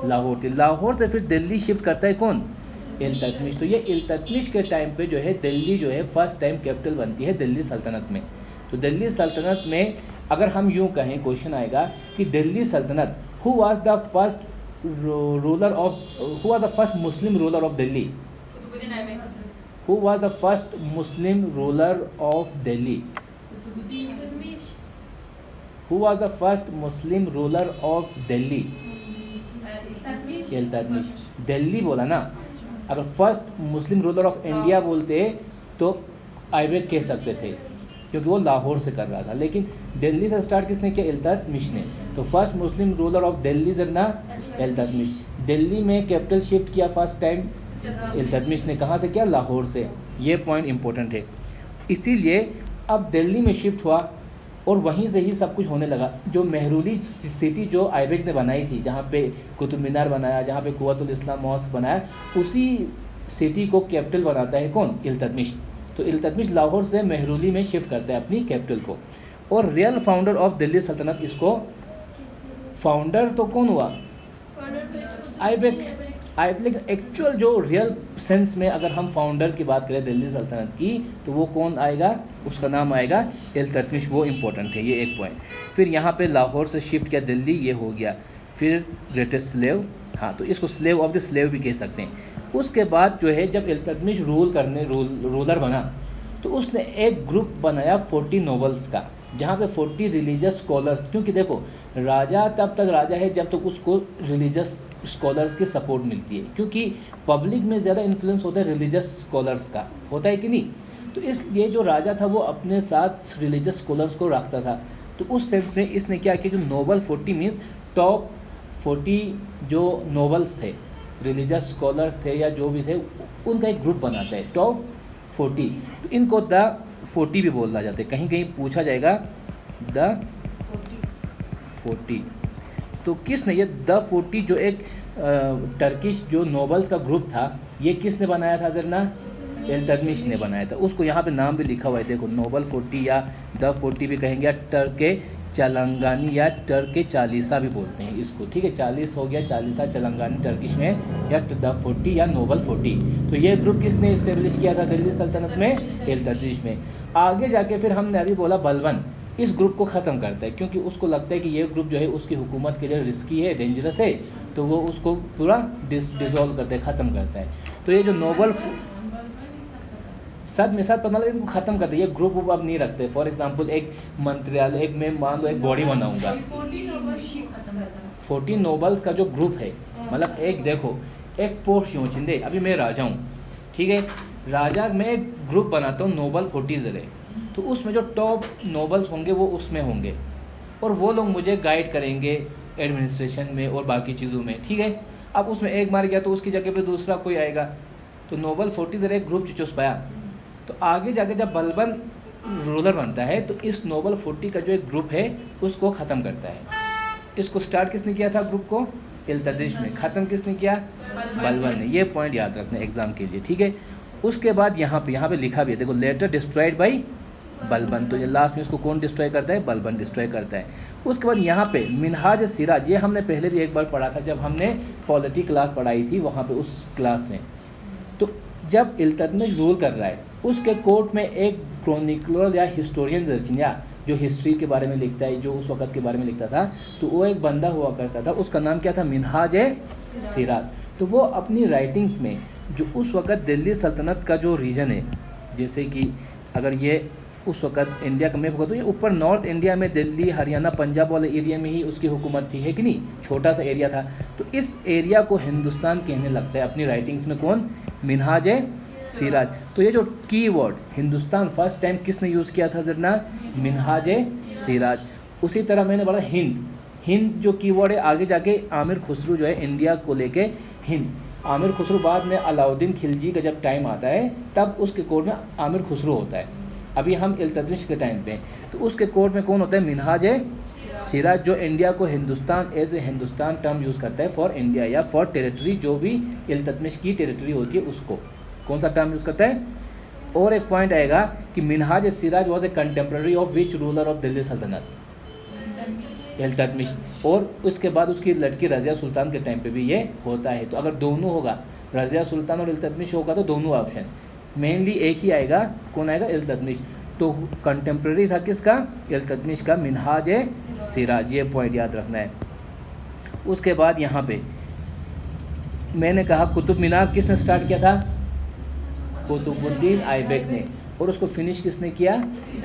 [SPEAKER 1] लाहौर थी। लाहौर से फिर दिल्ली शिफ्ट करता है कौन, इल्तुतमिश। तो ये इल्तुतमिश के टाइम पे जो है दिल्ली जो है फर्स्ट टाइम कैपिटल बनती है दिल्ली सल्तनत में। तो दिल्ली सल्तनत में अगर हम यूँ कहें, क्वेश्चन आएगा कि दिल्ली सल्तनत, who was the first ruler of, who was the first Muslim ruler of Delhi, who was the first Muslim ruler of Delhi, who was the first Muslim ruler of Delhi, Iltutmish. Delhi बोला ना, अगर first Muslim ruler of India बोलते तो आइबेक कह सकते थे क्योंकि वो लाहौर से कर रहा था, लेकिन दिल्ली से स्टार्ट किसने किया, इल्तुतमिश ने। तो first Muslim ruler of Delhi जरना इल्तुतमिश। दिल्ली में कैपिटल शिफ्ट किया फर्स्ट टाइम इल्तुतमिश ने, कहाँ से किया, लाहौर से। ये पॉइंट इंपॉर्टेंट है। इसीलिए अब दिल्ली में शिफ्ट हुआ और वहीं से ही सब कुछ होने लगा। जो मेहरुली सिटी जो आइबेक ने बनाई थी, जहाँ पे कुतुब मीनार बनाया, जहाँ पे कुव्वतुल इस्लाम मॉस्क बनाया, उसी सिटी को कैपिटल बनाता है कौन? इल्तुतमिश। तो इल्तुतमिश लाहौर से मेहरुली में शिफ्ट करता है अपनी कैपिटल को। और रियल फाउंडर ऑफ दिल्ली सल्तनत, इसको फाउंडर तो कौन हुआ? आइबेक। लेकिन एक्चुअल जो रियल सेंस में अगर हम फाउंडर की बात करें दिल्ली सल्तनत की, तो वो कौन आएगा? उसका नाम आएगा इल्तुतमिश। वो इम्पोर्टेंट है, ये एक पॉइंट। फिर यहाँ पे लाहौर से शिफ्ट किया दिल्ली, ये हो गया। फिर ग्रेटेस्ट स्लेव, हाँ, तो इसको स्लेव ऑफ द स्लेव भी कह सकते हैं। उसके बाद जो है, जब इल्तुतमिश रूलर बना, तो उसने एक ग्रुप बनाया 40 नोबल्स का, जहाँ पे 40 रिलीजियस स्कॉलर्स, क्योंकि देखो राजा तब तक राजा है जब तक उसको रिलीजियस स्कॉलर्स की सपोर्ट मिलती है, क्योंकि पब्लिक में ज़्यादा इन्फ्लुएंस होता है रिलीजियस स्कॉलर्स का, होता है कि नहीं? तो इसलिए जो राजा था वो अपने साथ रिलीजियस स्कॉलर्स को रखता था। तो उस सेंस में इसने क्या किया, जो नोबल 40 मीन्स टॉप 40 जो नोबल्स थे, रिलीजियस स्कॉलर्स थे या जो भी थे, उनका एक ग्रुप बनाता है टॉप 40। तो इनको द 40 भी बोला जाता है, कहीं कहीं पूछा जाएगा द 40। तो किसने ये द 40 जो एक टर्किश जो नोबल्स का ग्रुप था, ये किसने बनाया था जरना? इल्तुतमिश ने बनाया था। उसको यहाँ पे नाम भी लिखा हुआ है, देखो नोबल 40 या द 40 भी कहेंगे, या टर्के चलंगानी या टर्के चालीसा भी बोलते हैं इसको, ठीक है? 40 हो गया, चालीसा चलंगानी टर्किश में, या द 40 या नोबल 40। तो ये ग्रुप किसने इस्टेब्लिश किया था दिल्ली सल्तनत में? इल्तुतमिश में। आगे जाके फिर हमने अभी बोला बलबन इस ग्रुप को ख़त्म करता है, क्योंकि उसको लगता है कि ये ग्रुप जो है उसकी हुकूमत के लिए रिस्की है, डेंजरस है, तो वो उसको पूरा डिसॉल्व करता है, ख़त्म करता है। तो ये जो नोबल साथ में साथ मतलब इनको ख़त्म करते हैं, ये ग्रुप अब नहीं रखते। फॉर एग्जांपल एक मंत्रियालय, एक मैं मान लो एक बॉडी बनाऊंगा, 40 नोबल्स का जो ग्रुप है, मतलब एक देखो एक पोस्ट योचिंदे, अभी मैं राजा हूँ, ठीक है? राजा में एक ग्रुप बनाता हूँ नोबल 40 जगह, तो उसमें जो टॉप नोबल्स होंगे वो उसमें होंगे, और वो लोग मुझे गाइड करेंगे एडमिनिस्ट्रेशन में और बाकी चीज़ों में, ठीक है? अब उसमें एक मार गया तो उसकी जगह पे दूसरा कोई आएगा, तो नोबल 40 जगह एक ग्रुप चुस पाया। तो आगे जाके जब बलबन रूलर बनता है, तो इस नोबल 40 का जो एक ग्रुप है उसको ख़त्म करता है। इसको स्टार्ट किसने किया था ग्रुप को? इल्तुतमिश ने। ख़त्म किसने किया? बलबन ने। ये पॉइंट याद रखना एग्जाम के लिए, ठीक है? उसके बाद यहाँ पे लिखा भी है, देखो लेटर डिस्ट्रॉयड बाई बलबन। तो ये लास्ट में इसको कौन डिस्ट्रॉय करता है? बलबन डिस्ट्रॉय करता है। उसके बाद यहाँ पे मिनहाज सिराज, ये हमने पहले भी एक बार पढ़ा था जब हमने पॉलिटी क्लास पढ़ाई थी, वहाँ पे उस क्लास में। तो जब इल्तुतमिश रूल कर रहा है, उसके कोर्ट में एक क्रॉनिकलर या हिस्टोरियन जर्जिनिया जो हिस्ट्री के बारे में लिखता है, जो उस वक़्त के बारे में लिखता था, तो वो एक बंदा हुआ करता था, उसका नाम क्या था? मिनहाज सिराज। तो वो अपनी राइटिंग्स में जो उस वक़्त दिल्ली सल्तनत का जो रीजन है, जैसे कि अगर ये उस वक़्त इंडिया का मैप होगा तो ये ऊपर नॉर्थ इंडिया में दिल्ली, हरियाणा, पंजाब वाले एरिया में ही उसकी हुकूमत थी, है कि नहीं? छोटा सा एरिया था। तो इस एरिया को हिंदुस्तान कहने लगता है अपनी राइटिंग्स में, कौन? मिनहाज सिराज। तो ये जो की वर्ड हिंदुस्तान फर्स्ट टाइम किसने यूज़ किया था जरना? मिनहाज सिराज। उसी तरह मैंने बोला हिंद जो की वर्ड है, आगे जाके आमिर खुसरो जो है इंडिया को लेके हिंद, आमिर खुसरो बाद में अलाउद्दीन खिलजी का जब टाइम आता है तब उसके कोर्ट में आमिर खुसरो होता है। अभी हम इल्तुतमिश के टाइम पे, तो उसके कोर्ट में कौन होता है? मिनहाज सिराज, जो इंडिया को Hindustan as a Hindustan term use करता है फॉर इंडिया या फॉर टेरिटरी, जो भी इल्तुतमिश की टेरिटरी होती है उसको कौन सा टर्म यूज़ करता है। और एक पॉइंट आएगा कि Minhaj Siraj was a contemporary of which ruler of Delhi सल्तनत? इल्तुतमिश। और उसके बाद उसकी लड़की रज़िया सुल्तान के टाइम पे भी ये होता है। तो अगर दोनों होगा, रज़िया सुल्तान और इल्तुतमिश होगा, तो दोनों ऑप्शन मेनली एक ही आएगा, कौन आएगा? इल्तुतमिश। तो कंटेम्प्रेरी था किसका? इल्तुतमिश का, मिनहाज सिराज। ये पॉइंट याद रखना है। उसके बाद यहाँ पे मैंने कहा कुतुब मीनार किसने स्टार्ट किया था? कुतुबुद्दीन आइबेक ने। और उसको फिनिश किसने किया?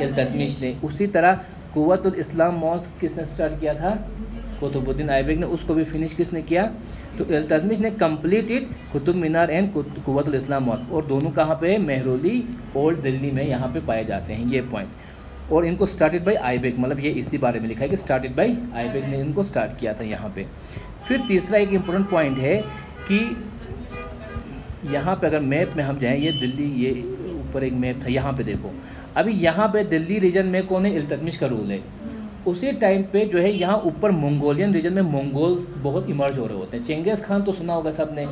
[SPEAKER 1] इल्तुतमिश ने। उसी तरह कुव्वतुल इस्लाम मॉस्क किसने स्टार्ट किया था? कुतुबुद्दीन आइबेक ने। उसको भी फिनिश किसने किया? तो इल्तुतमिश ने completed Qutub Minar and Quwwat ul Islam mosque. और दोनों कहाँ पे? मेहरौली ओल्ड दिल्ली में यहाँ पे पाए जाते हैं, ये पॉइंट। और इनको स्टार्टेड बाय आइबेक, मतलब ये इसी बारे में लिखा है कि स्टार्टेड बाय आइबेक ने इनको स्टार्ट किया था यहाँ पे। फिर तीसरा एक इम्पोर्टेंट पॉइंट है कि यहाँ पे अगर मैप में हम जाएँ, ये दिल्ली, ये ऊपर एक मैप था, यहाँ पे देखो, अभी यहाँ पे दिल्ली रीजन में कौन है, इल्तुतमिश का रूल है। उसी टाइम पे जो है यहाँ ऊपर मंगोलियन रीजन में मंगोल्स बहुत इमर्ज हो रहे होते हैं। चंगेज़ खान तो सुना होगा सबने,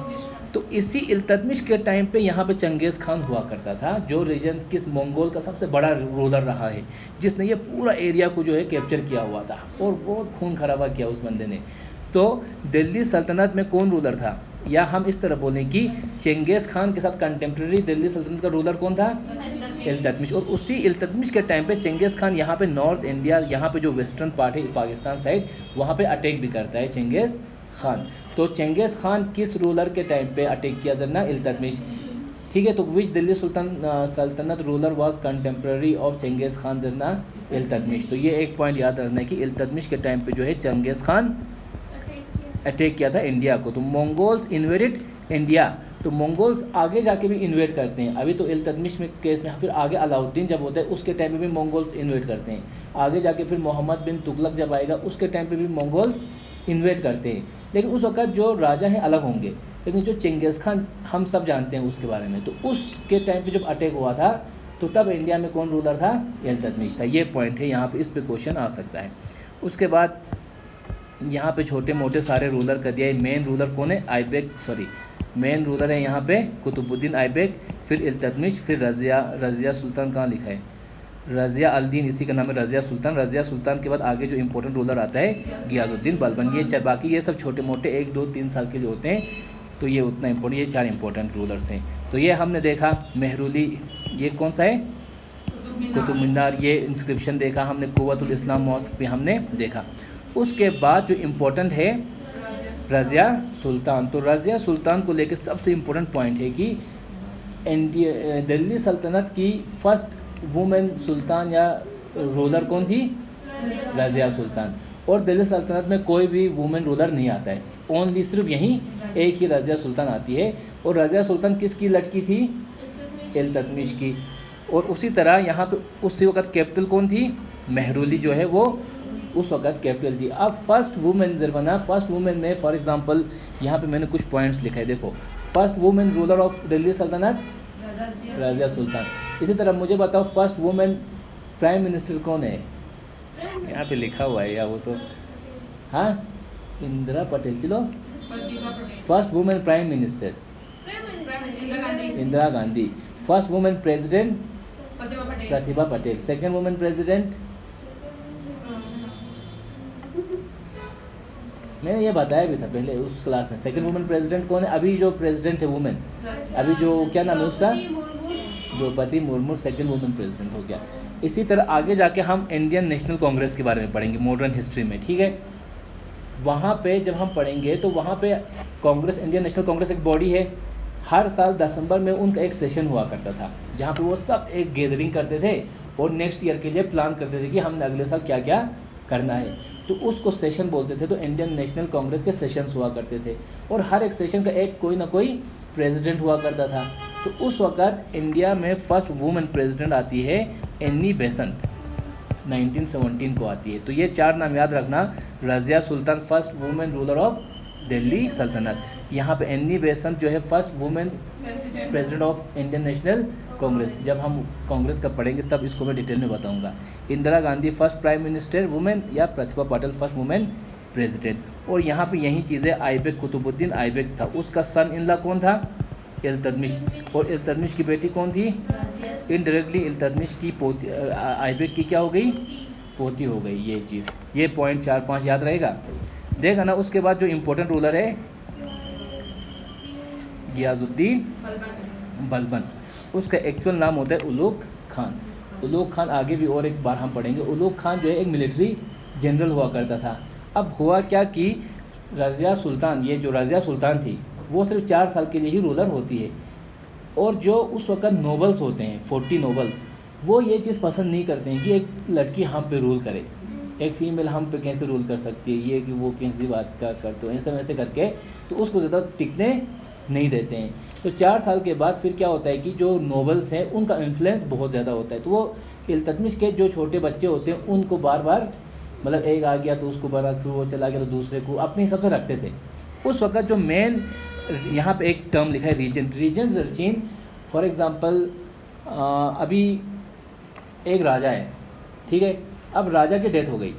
[SPEAKER 1] तो इसी इल्तुतमिश के टाइम पे यहाँ पे चंगेज़ खान हुआ करता था, जो रीजन किस मंगोल का सबसे बड़ा रूलर रहा है, जिसने ये पूरा एरिया को जो है कैप्चर किया हुआ था और बहुत खून खराबा किया उस बंदे ने। तो दिल्ली सल्तनत में कौन रूलर था, या हम इस तरह बोलें कि चंगेज़ खान के साथ कंटेम्प्रेरी दिल्ली सल्तनत का रूलर कौन था, इल्तुतमिश। और उसी इल्तुतमिश के टाइम पे चंगेज़ खान यहाँ पे नॉर्थ इंडिया, यहाँ पे जो वेस्टर्न पार्ट है पाकिस्तान साइड, वहाँ पे अटैक भी करता है चंगेज़ खान। तो चंगेज़ खान किस रूलर के टाइम पे अटैक किया जरना, इल्तुतमिश, ठीक है। तो विच दिल्ली सल्तनत ruler was contemporary of Changez Khan जरना, इल्तुतमिश। तो ये एक पॉइंट याद रखना है कि इल्तुतमिश के टाइम पे जो है चंगेज़ खान अटैक किया था इंडिया को। तो मंगोल्स इन्वेडेड इंडिया, तो मंगोल्स आगे जाके भी इन्वेड करते हैं। अभी तो इल्तुतमिश में केस में, फिर आगे अलाउद्दीन जब होता है उसके टाइम पे भी मंगोल्स इन्वेड करते हैं। आगे जाके फिर मोहम्मद बिन तुगलक जब आएगा उसके टाइम पे भी मंगोल्स इन्वेड करते हैं। लेकिन उस वक्त जो राजा हैं अलग होंगे, लेकिन जो चंगेज़ खान हम सब जानते हैं उसके बारे में। तो उसके टाइम पे जब अटैक हुआ था तो तब इंडिया में कौन रूलर था, इल्तुतमिश था। ये पॉइंट है यहाँ पे, इस पे क्वेश्चन आ सकता है। उसके बाद यहाँ पे छोटे मोटे सारे रूलर कर दिया है। मेन रूलर कौन है, मेन रूलर है यहाँ पे कुतुबुद्दीन ऐबक, फिर इल्तुतमिश, फिर रज़िया सुल्तान। कहाँ लिखा है, रज़िया अल-दीन, इसी का नाम है रज़िया सुल्तान। रज़िया सुल्तान के बाद आगे जो इंपॉर्टेंट रूलर आता है गियासुद्दीन बलबन। ये बाकी ये सब छोटे मोटे 1 2 3 साल के जो होते हैं, तो ये उतना इम्पोर्टेंट, ये 4 इंपॉर्टेंट रूलर्स हैं। तो ये हमने देखा मेहरुली, ये कौन सा है, कुतुब मीनार, ये इंस्क्रिप्शन देखा हमने, कुव्वतुल इस्लाम मॉस्क पे हमने देखा। उसके बाद जो इम्पोर्टेंट है रज़िया सुल्तान। तो रज़िया सुल्तान को लेकर सबसे इम्पोर्टेंट पॉइंट है कि दिल्ली सल्तनत की फर्स्ट वुमेन सुल्तान या रूलर कौन थी, रज़िया सुल्तान। और दिल्ली सल्तनत में कोई भी वुमेन रूलर नहीं आता है, ओनली सिर्फ यहीं एक ही रज़िया सुल्तान आती है। और रज़िया सुल्तान किसकी लड़की थी, इल्तुतमिश की। और उसी तरह यहाँ पे उसी वक्त कैपिटल कौन थी, मेहरुली जो है वो उस वक्त कैपिटल थी। अब फर्स्ट वुमेन जरबना, फर्स्ट वुमेन में फॉर एग्जांपल यहाँ पे मैंने कुछ पॉइंट्स लिखा है, देखो। First women ruler of Delhi सल्तनत रज़िया सुल्तान। इसी तरह मुझे बताओ फर्स्ट वुमेन प्राइम मिनिस्टर कौन है, यहाँ पे लिखा हुआ है या वो तो, हाँ, इंदिरा पटेल। चलो, first women prime minister Indira Gandhi. First women president Pratibha Patel. Second women president, मैंने ये बताया भी था पहले उस क्लास में। सेकंड वुमेन प्रेसिडेंट कौन है, अभी जो प्रेसिडेंट है वुमेन, अभी जो क्या नाम है उसका, Droupadi Murmu second women president हो गया। इसी तरह आगे जाके हम इंडियन नेशनल कांग्रेस के बारे में पढ़ेंगे मॉडर्न हिस्ट्री में, ठीक है। वहाँ पे जब हम पढ़ेंगे तो वहाँ पे कांग्रेस, इंडियन नेशनल कांग्रेस एक बॉडी है। हर साल दिसंबर में उनका एक सेशन हुआ करता था, जहाँ पे वो सब एक गैदरिंग करते थे और नेक्स्ट ईयर के लिए प्लान करते थे कि हमने अगले साल क्या क्या करना है। तो उसको सेशन बोलते थे। तो इंडियन नेशनल कांग्रेस के सेशंस हुआ करते थे और हर एक सेशन का एक कोई ना कोई प्रेसिडेंट हुआ करता था। तो उस वक्त इंडिया में फर्स्ट वुमेन प्रेसिडेंट आती है एनी बेसेंट, 1917 को आती है। तो ये 4 नाम याद रखना, Razia Sultan first women ruler of Delhi सल्तनत, यहाँ पे एनी बेसेंट जो है first women president of Indian National Congress. जब हम कांग्रेस का पढ़ेंगे तब इसको मैं डिटेल में बताऊंगा। Indira Gandhi first prime minister women, या Pratibha Patil first women president. और यहाँ पे यही चीज़ें, ऐबक कुतुबुद्दीन ऐबक था, उसका सन इन लॉ कौन था, इल्तुतमिश। और इल्तुतमिश की बेटी कौन थी, इनडायरेक्टली इल्तुतमिश की पोती, ऐबक की क्या हो गई, पोती हो गई। ये चीज़, ये पॉइंट 4-5 याद रहेगा, देखा ना। उसके बाद जो इम्पोर्टेंट रूलर है गियासुद्दीन बलबन, उसका एक्चुअल नाम होता है उलुग खान। उलुग खान आगे भी और एक बार हम पढ़ेंगे। उलुग खान जो है एक मिलिट्री जनरल हुआ करता था। अब हुआ क्या कि रज़िया सुल्तान, ये जो रज़िया सुल्तान थी वो सिर्फ 4 साल के लिए ही रूलर होती है। और जो उस वक्त नोबल्स होते हैं 40 नोबल्स, वो ये चीज़ पसंद नहीं करते हैं कि एक लड़की हम पे रूल करे, एक फ़ीमेल हम पे कैसे रूल कर सकती है, ये कि वो कैसी बात करते हो, ऐसे वैसे करके, तो उसको ज़्यादा टिकने नहीं देते हैं। तो 4 साल के बाद फिर क्या होता है कि जो नोबल्स हैं उनका इन्फ्लुएंस बहुत ज़्यादा होता है। तो वो इल्तुतमिश के जो छोटे बच्चे होते हैं उनको बार बार, मतलब एक आ गया तो उसको बार, फिर वो चला गया तो दूसरे को अपने हिसाब से रखते थे। उस वक्त जो मेन यहाँ पे एक टर्म लिखा है रीजेंट, रीजेंट जर्चीन। फॉर एग्ज़ाम्पल अभी एक राजा है, ठीक है। अब राजा की डेथ हो गई,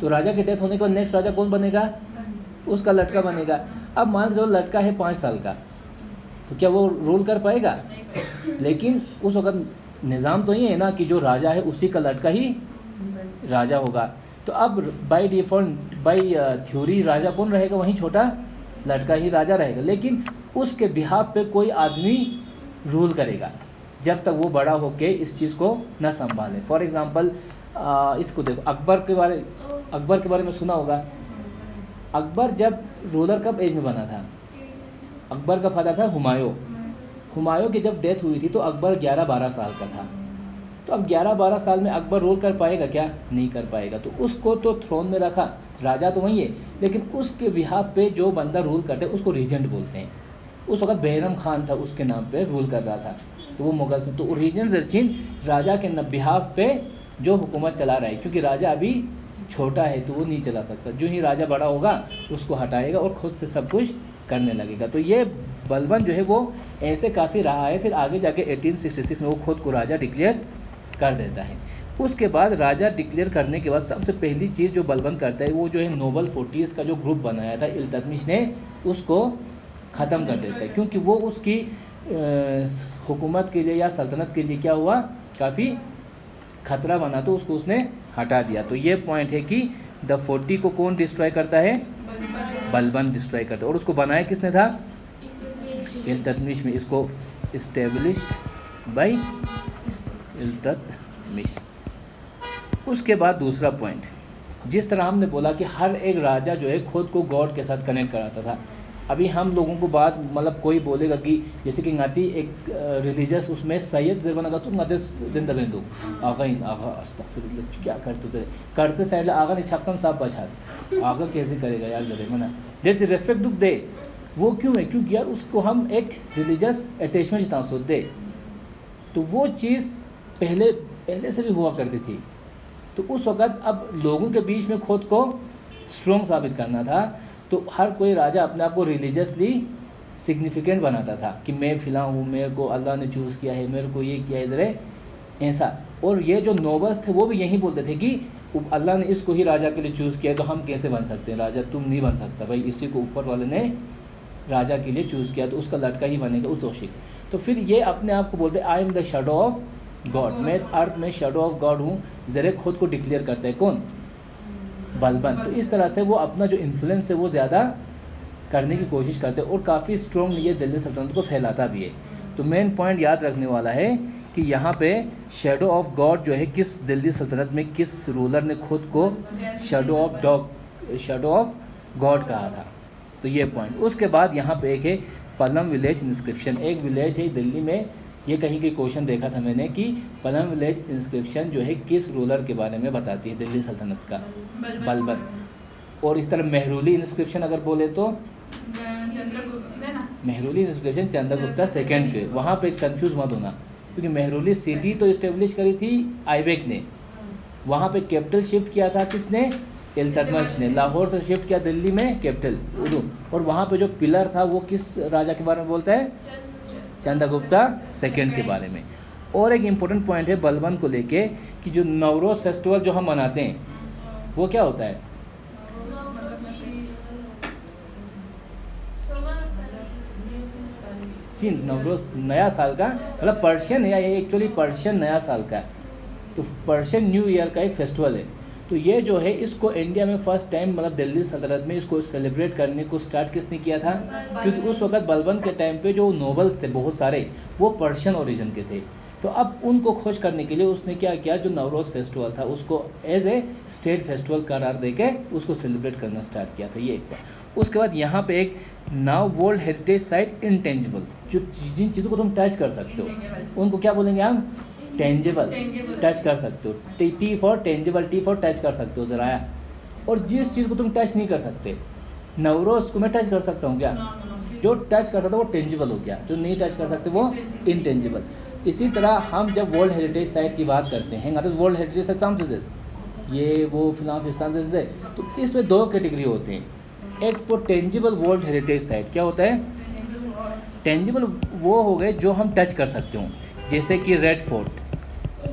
[SPEAKER 1] तो राजा की डेथ होने के बाद नेक्स्ट राजा कौन बनेगा? उसका लड़का बनेगा। अब मान लो लड़का है 5 साल का, तो क्या वो रूल कर पाएगा? लेकिन उस वक्त निज़ाम तो ये है ना कि जो राजा है उसी का लड़का ही राजा होगा। तो अब बाय डिफ़ॉल्ट, बाय थ्योरी राजा कौन रहेगा? वहीं छोटा लड़का ही राजा रहेगा, लेकिन उसके बिहाफ पे कोई आदमी रूल करेगा जब तक वो बड़ा होके इस चीज़ को न संभाले। फॉर एग्ज़ाम्पल इसको देखो, अकबर के बारे में सुना होगा। अकबर जब रूलर कब एज में बना था? अकबर का फादर था हुमायूं की जब डेथ हुई थी तो अकबर 11-12 साल का था। तो अब 11-12 साल में अकबर रूल कर पाएगा क्या? नहीं कर पाएगा। तो उसको तो थ्रोन में रखा, राजा तो वही है, लेकिन उसके बिहाफ पे जो बंदा रूल करते हैं उसको रीजेंट बोलते हैं। उस वक्त बैरम खान था, उसके नाम पे रूल कर रहा था, तो वो मुगल थे। तो रीजेंट जर्चिन राजा के बिहाफ पे जो हुकूमत चला रहा है, क्योंकि राजा अभी छोटा है तो वो नहीं चला सकता। जो ही राजा बड़ा होगा उसको हटाएगा और ख़ुद से सब कुछ करने लगेगा। तो ये बलबन जो है वो ऐसे काफ़ी रहा है। फिर आगे जाके 1866 में वो खुद को राजा डिक्लेयर कर देता है। उसके बाद राजा डिक्लेयर करने के बाद सबसे पहली चीज़ जो बलबन करता है वो जो है नोबल फोर्टीज़ का जो ग्रुप बनाया था इल्तुतमिश ने, उसको ख़त्म कर देता है, क्योंकि वो उसकी हुकूमत के लिए या सल्तनत के लिए क्या हुआ, काफ़ी ख़तरा बना, तो उसको उसने हटा दिया। तो ये पॉइंट है कि द 40 को कौन डिस्ट्रॉय करता है? बलबन डिस्ट्रॉय करता है। और उसको बनाया किसने था? इल्तुतमिश में। इसको इस्टेब्लिश्ड बाय इल्तुतमिश। उसके बाद दूसरा पॉइंट, जिस तरह हमने बोला कि हर एक राजा जो है खुद को गॉड के साथ कनेक्ट कराता था। अभी हम लोगों को बात मतलब कोई बोलेगा कि जैसे कि गाती एक रिलीजियस उसमें सैयद ज़रबन का गाते दिन दबेंदो आगा अस्तगफिरुल्लाह क्या करते साइड आगा ने छापसन साहब बचा आगा कैसे करेगा यार ज़रे मना जैसे रेस्पेक्ट दुख दे। वो क्यों है? क्योंकि यार उसको हम एक रिलीजियस अटैचमेंट तासुद दे। तो वो चीज़ पहले से भी हुआ करती थी। तो उस वक़्त अब लोगों के बीच में खुद को स्ट्रॉन्ग साबित करना था, तो हर कोई राजा अपने आप को रिलीजियसली सिग्निफिकेंट बनाता था कि मैं फ़िला हूँ, मेरे को अल्लाह ने चूज़ किया है, मेरे को ये किया है ज़रे ऐसा। और ये जो नोबल्स थे वो भी यही बोलते थे कि अल्लाह ने इसको ही राजा के लिए चूज़ किया है, तो हम कैसे बन सकते हैं राजा? तुम नहीं बन सकता भाई, इसी को ऊपर वाले ने राजा के लिए चूज़ किया, तो उसका लड़का ही बनेगा उस दोषी। तो फिर ये अपने आप को बोलते I am the shadow of God, मैं अर्थ में शैडो ऑफ गॉड हूँ, ज़रे खुद को डिक्लेयर करता है कौन? बलबन। तो इस तरह से वो अपना जो इन्फ्लुएंस है वो ज़्यादा करने की कोशिश करते हैं और काफ़ी स्ट्रॉन्ग ये दिल्ली सल्तनत को फैलाता भी है। तो मेन पॉइंट याद रखने वाला है कि यहाँ पे शैडो ऑफ गॉड जो है किस दिल्ली सल्तनत में किस रूलर ने खुद को शैडो ऑफ गॉड कहा था। तो ये पॉइंट। उसके बाद यहाँ पे एक है पलम विलेज इंस्क्रिप्शन। एक विलेज है दिल्ली में, ये कहीं के क्वेश्चन देखा था मैंने कि पलम विलेज इंस्क्रिप्शन जो है किस रूलर के बारे में बताती है दिल्ली सल्तनत का? बलबन। और इस तरह मेहरुली इंस्क्रिप्शन अगर बोले तो मेहरुली इंस्क्रिप्शन चंद्रगुप्ता सेकंड के। वहाँ पे कंफ्यूज मत होना, क्योंकि मेहरुली सिटी तो इस्टेब्लिश करी थी आइबेक ने, वहाँ पे कैपिटल शिफ्ट किया था किसने? इल्तुतमिश ने। लाहौर से शिफ्ट किया दिल्ली में कैपिटल उर्दू। और वहाँ पे जो पिलर था वो किस राजा के बारे में बोलता है? चंद्रगुप्ता सेकंड के बारे में। और एक इम्पोर्टेंट पॉइंट है बलबन को लेके कि जो नवरोज़ फेस्टिवल जो हम मनाते हैं वो क्या होता है? जी, नवरोज़ नया साल का मतलब पर्शियन है, ये एक्चुअली पर्शियन नया साल का, तो पर्शियन न्यू ईयर का एक फेस्टिवल है। तो ये जो है इसको इंडिया में फ़र्स्ट टाइम मतलब दिल्ली सल्तनत में इसको सेलिब्रेट करने को स्टार्ट किसने किया था? क्योंकि उस वक्त बलबन के टाइम पे जो नोबल्स थे बहुत सारे वो पर्शियन ओरिजिन के थे। तो अब उनको खुश करने के लिए उसने क्या किया, जो नवरोज़ फेस्टिवल था उसको एज ए स्टेट फेस्टिवल करार देके उसको सेलिब्रेट करना स्टार्ट किया था। ये एक बार। उसके बाद यहाँ पे एक now world heritage site intangible, जो जिन चीज़ों को तुम टच कर सकते हो उनको क्या बोलेंगे हम? टेंजिबल। टच कर सकते हो, T for tangible, T for touch कर सकते हो ज़राया। और जिस चीज़ को तुम टच नहीं कर सकते, नवरोज़ को मैं टच कर सकता हूँ क्या? जो टच कर सकता है वो टेंजिबल हो गया, जो नहीं टच कर सकते वो इंटेंजिबल। इसी तरह हम जब वर्ल्ड हेरिटेज साइट की बात करते हैं, तो वर्ल्ड हेरिटेज साइट सामने ये वो फिलहाल फिस्तान से, तो इसमें दो कैटेगरी होते हैं। एक तो टेंजिबल वर्ल्ड हेरिटेज साइट क्या होता है? टेंजिबल वो हो गए जो हम टच कर सकते हो, जैसे कि red fort,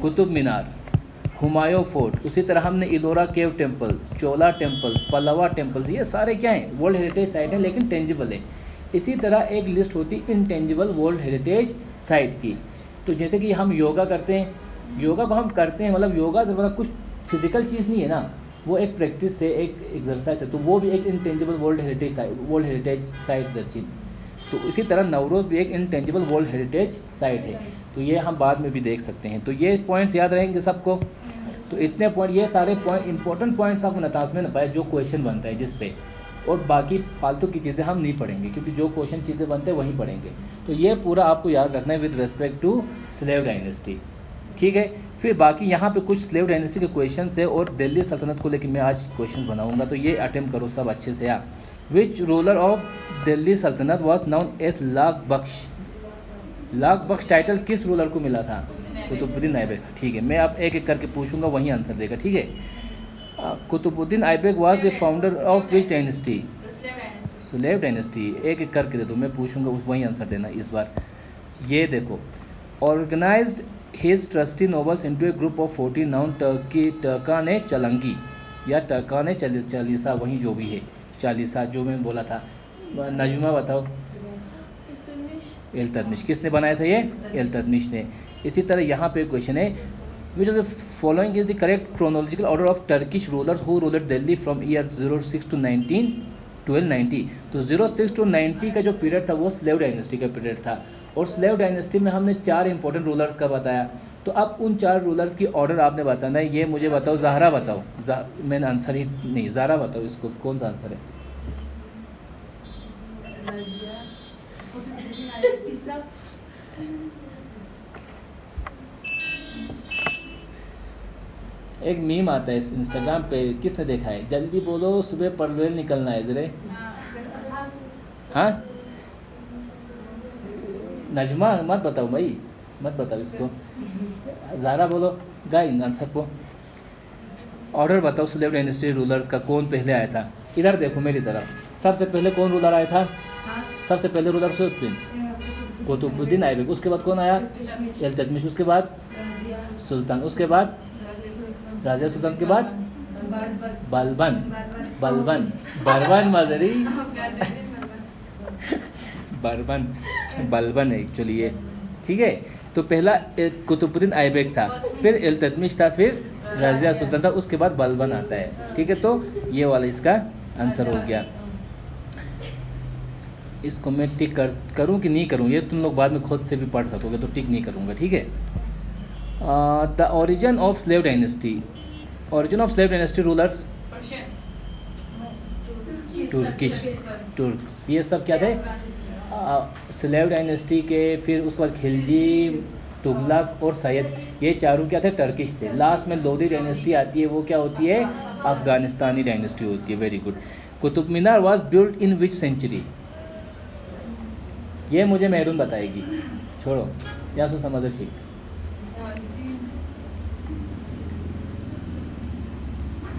[SPEAKER 1] Qutub Minar, Humayun fort, उसी तरह हमने इलोरा केव टेम्पल्स, चोला टेम्पल्स, पल्लवा टेम्पल्स, ये सारे क्या हैं, वर्ल्ड हेरिटेज साइट हैं लेकिन टेंजिबल है। इसी तरह एक लिस्ट होती है इनटेंजिबल वर्ल्ड हेरिटेज साइट की। तो जैसे कि हम योगा करते हैं, योगा को हम करते हैं मतलब योगा मतलब कुछ फिजिकल चीज़ नहीं है ना, वो एक प्रैक्टिस है, एक एक्सरसाइज है, तो वो भी एक इनटेंजिबल वर्ल्ड हेरिटेज साइट दर्चिन। तो इसी तरह नवरोज़ भी एक इनटेंजिबल वर्ल्ड हेरिटेज साइट है। तो ये हम बाद में भी देख सकते हैं। तो ये पॉइंट्स याद रहेंगे सबको। तो इतने पॉइंट, ये सारे पॉइंट इंपॉर्टेंट पॉइंट्स आपको नताज में न पाए जो क्वेश्चन बनता है जिस पे, और बाकी फालतू की चीज़ें हम नहीं पढ़ेंगे क्योंकि जो क्वेश्चन चीज़ें बनते हैं वहीं पढ़ेंगे। तो ये पूरा आपको याद रखना है with respect to slave dynasty, ठीक है। फिर बाकी यहाँ पे कुछ स्लेव डायनेस्टी के क्वेश्चन है और दिल्ली सल्तनत को लेकर मैं आज क्वेश्चन बनाऊंगा, तो ये अटेम्प्ट करो सब अच्छे से यार। विच रूलर ऑफ दिल्ली सल्तनत was known as Lakh Bakhsh. Lakh Bakhsh title किस रूलर को मिला था? कुतुबुद्दीन ऐबक, ठीक है। मैं अब एक एक करके पूछूंगा, वही आंसर देगा, ठीक है। Qutbuddin Aibak was the founder of which dynasty? Slave dynasty. एक एक करके दे दो, मैं पूछूंगा वही आंसर देना इस बार। ये देखो, organised his trusty nobles into a group of 40 known टर्काने चलंगी या टर्काने चालीसा, वही जो भी है चालीसा जो मैं बोला था। नजमा बताओ। इल्तुतमिश। किसने बनाया था ये? इल्तुतमिश ने। इसी तरह यहाँ पे क्वेश्चन है, which of the following is the correct chronological order of Turkish rulers who ruled Delhi from year 06 to 1290। तो 06 to 90 का जो पीरियड था वो स्लेव डायनेस्टी का पीरियड था, और स्लेव डायनेस्टी में हमने 4 इंपॉर्टेंट रूलर्स का बताया। तो अब उन 4 रूलर्स की ऑर्डर आपने बताना है। ये मुझे बताओ, ज़हरा बताओ। मैंने आंसर ही नहीं, ज़हरा बताओ इसको कौन सा आंसर है? एक मीम आता है इंस्टाग्राम पे, किसने देखा है? जल्दी बोलो, सुबह परवेल निकलना है जरे। हाँ, नजमा मत बताओ भाई, मत बताओ इसको। ज़ारा बोलो, गाइस आंसर को ऑर्डर बताओ स्लेव डायनेस्टी रूलर्स का, कौन पहले आया था? इधर देखो मेरी तरफ। सबसे पहले कौन रूलर आया था? सबसे पहले रूलर कुतुबुद्दीन ऐबक। उसके बाद कौन आया? इल्तुतमिश। उसके बाद सुल्तान। उसके बाद राजा सुल्तान। के बाद बलबन। बलबन मजरी बलबन है एक्चुअली ये, ठीक है। तो पहला कुतुबुद्दीन ऐबक था, फिर इल्तुतमिश था, फिर राजा सुल्तान था, उसके बाद बलबन आता है, ठीक है। तो ये वाला इसका आंसर हो गया। इसको मैं टिक करूँ कि नहीं करूँ, ये तुम लोग बाद में खुद से भी पढ़ सकोगे, तो टिक नहीं करूँगा, ठीक है। The origin of slave dynasty. Origin of slave dynasty rulers Turks, ये सब क्या थे? स्लेव डायनेस्टी के। फिर उसके बाद खिलजी, तुगलक और सैयद, ये चारों क्या थे? टर्किश थे। लास्ट में लोधी डायनेस्टी आती है, वो क्या होती है? अफगानिस्तानी डायनेस्टी होती है। Very good. Qutub Minar was built in which century? ये मुझे मेहरून बताएगी, छोड़ो या सो समझ सीख।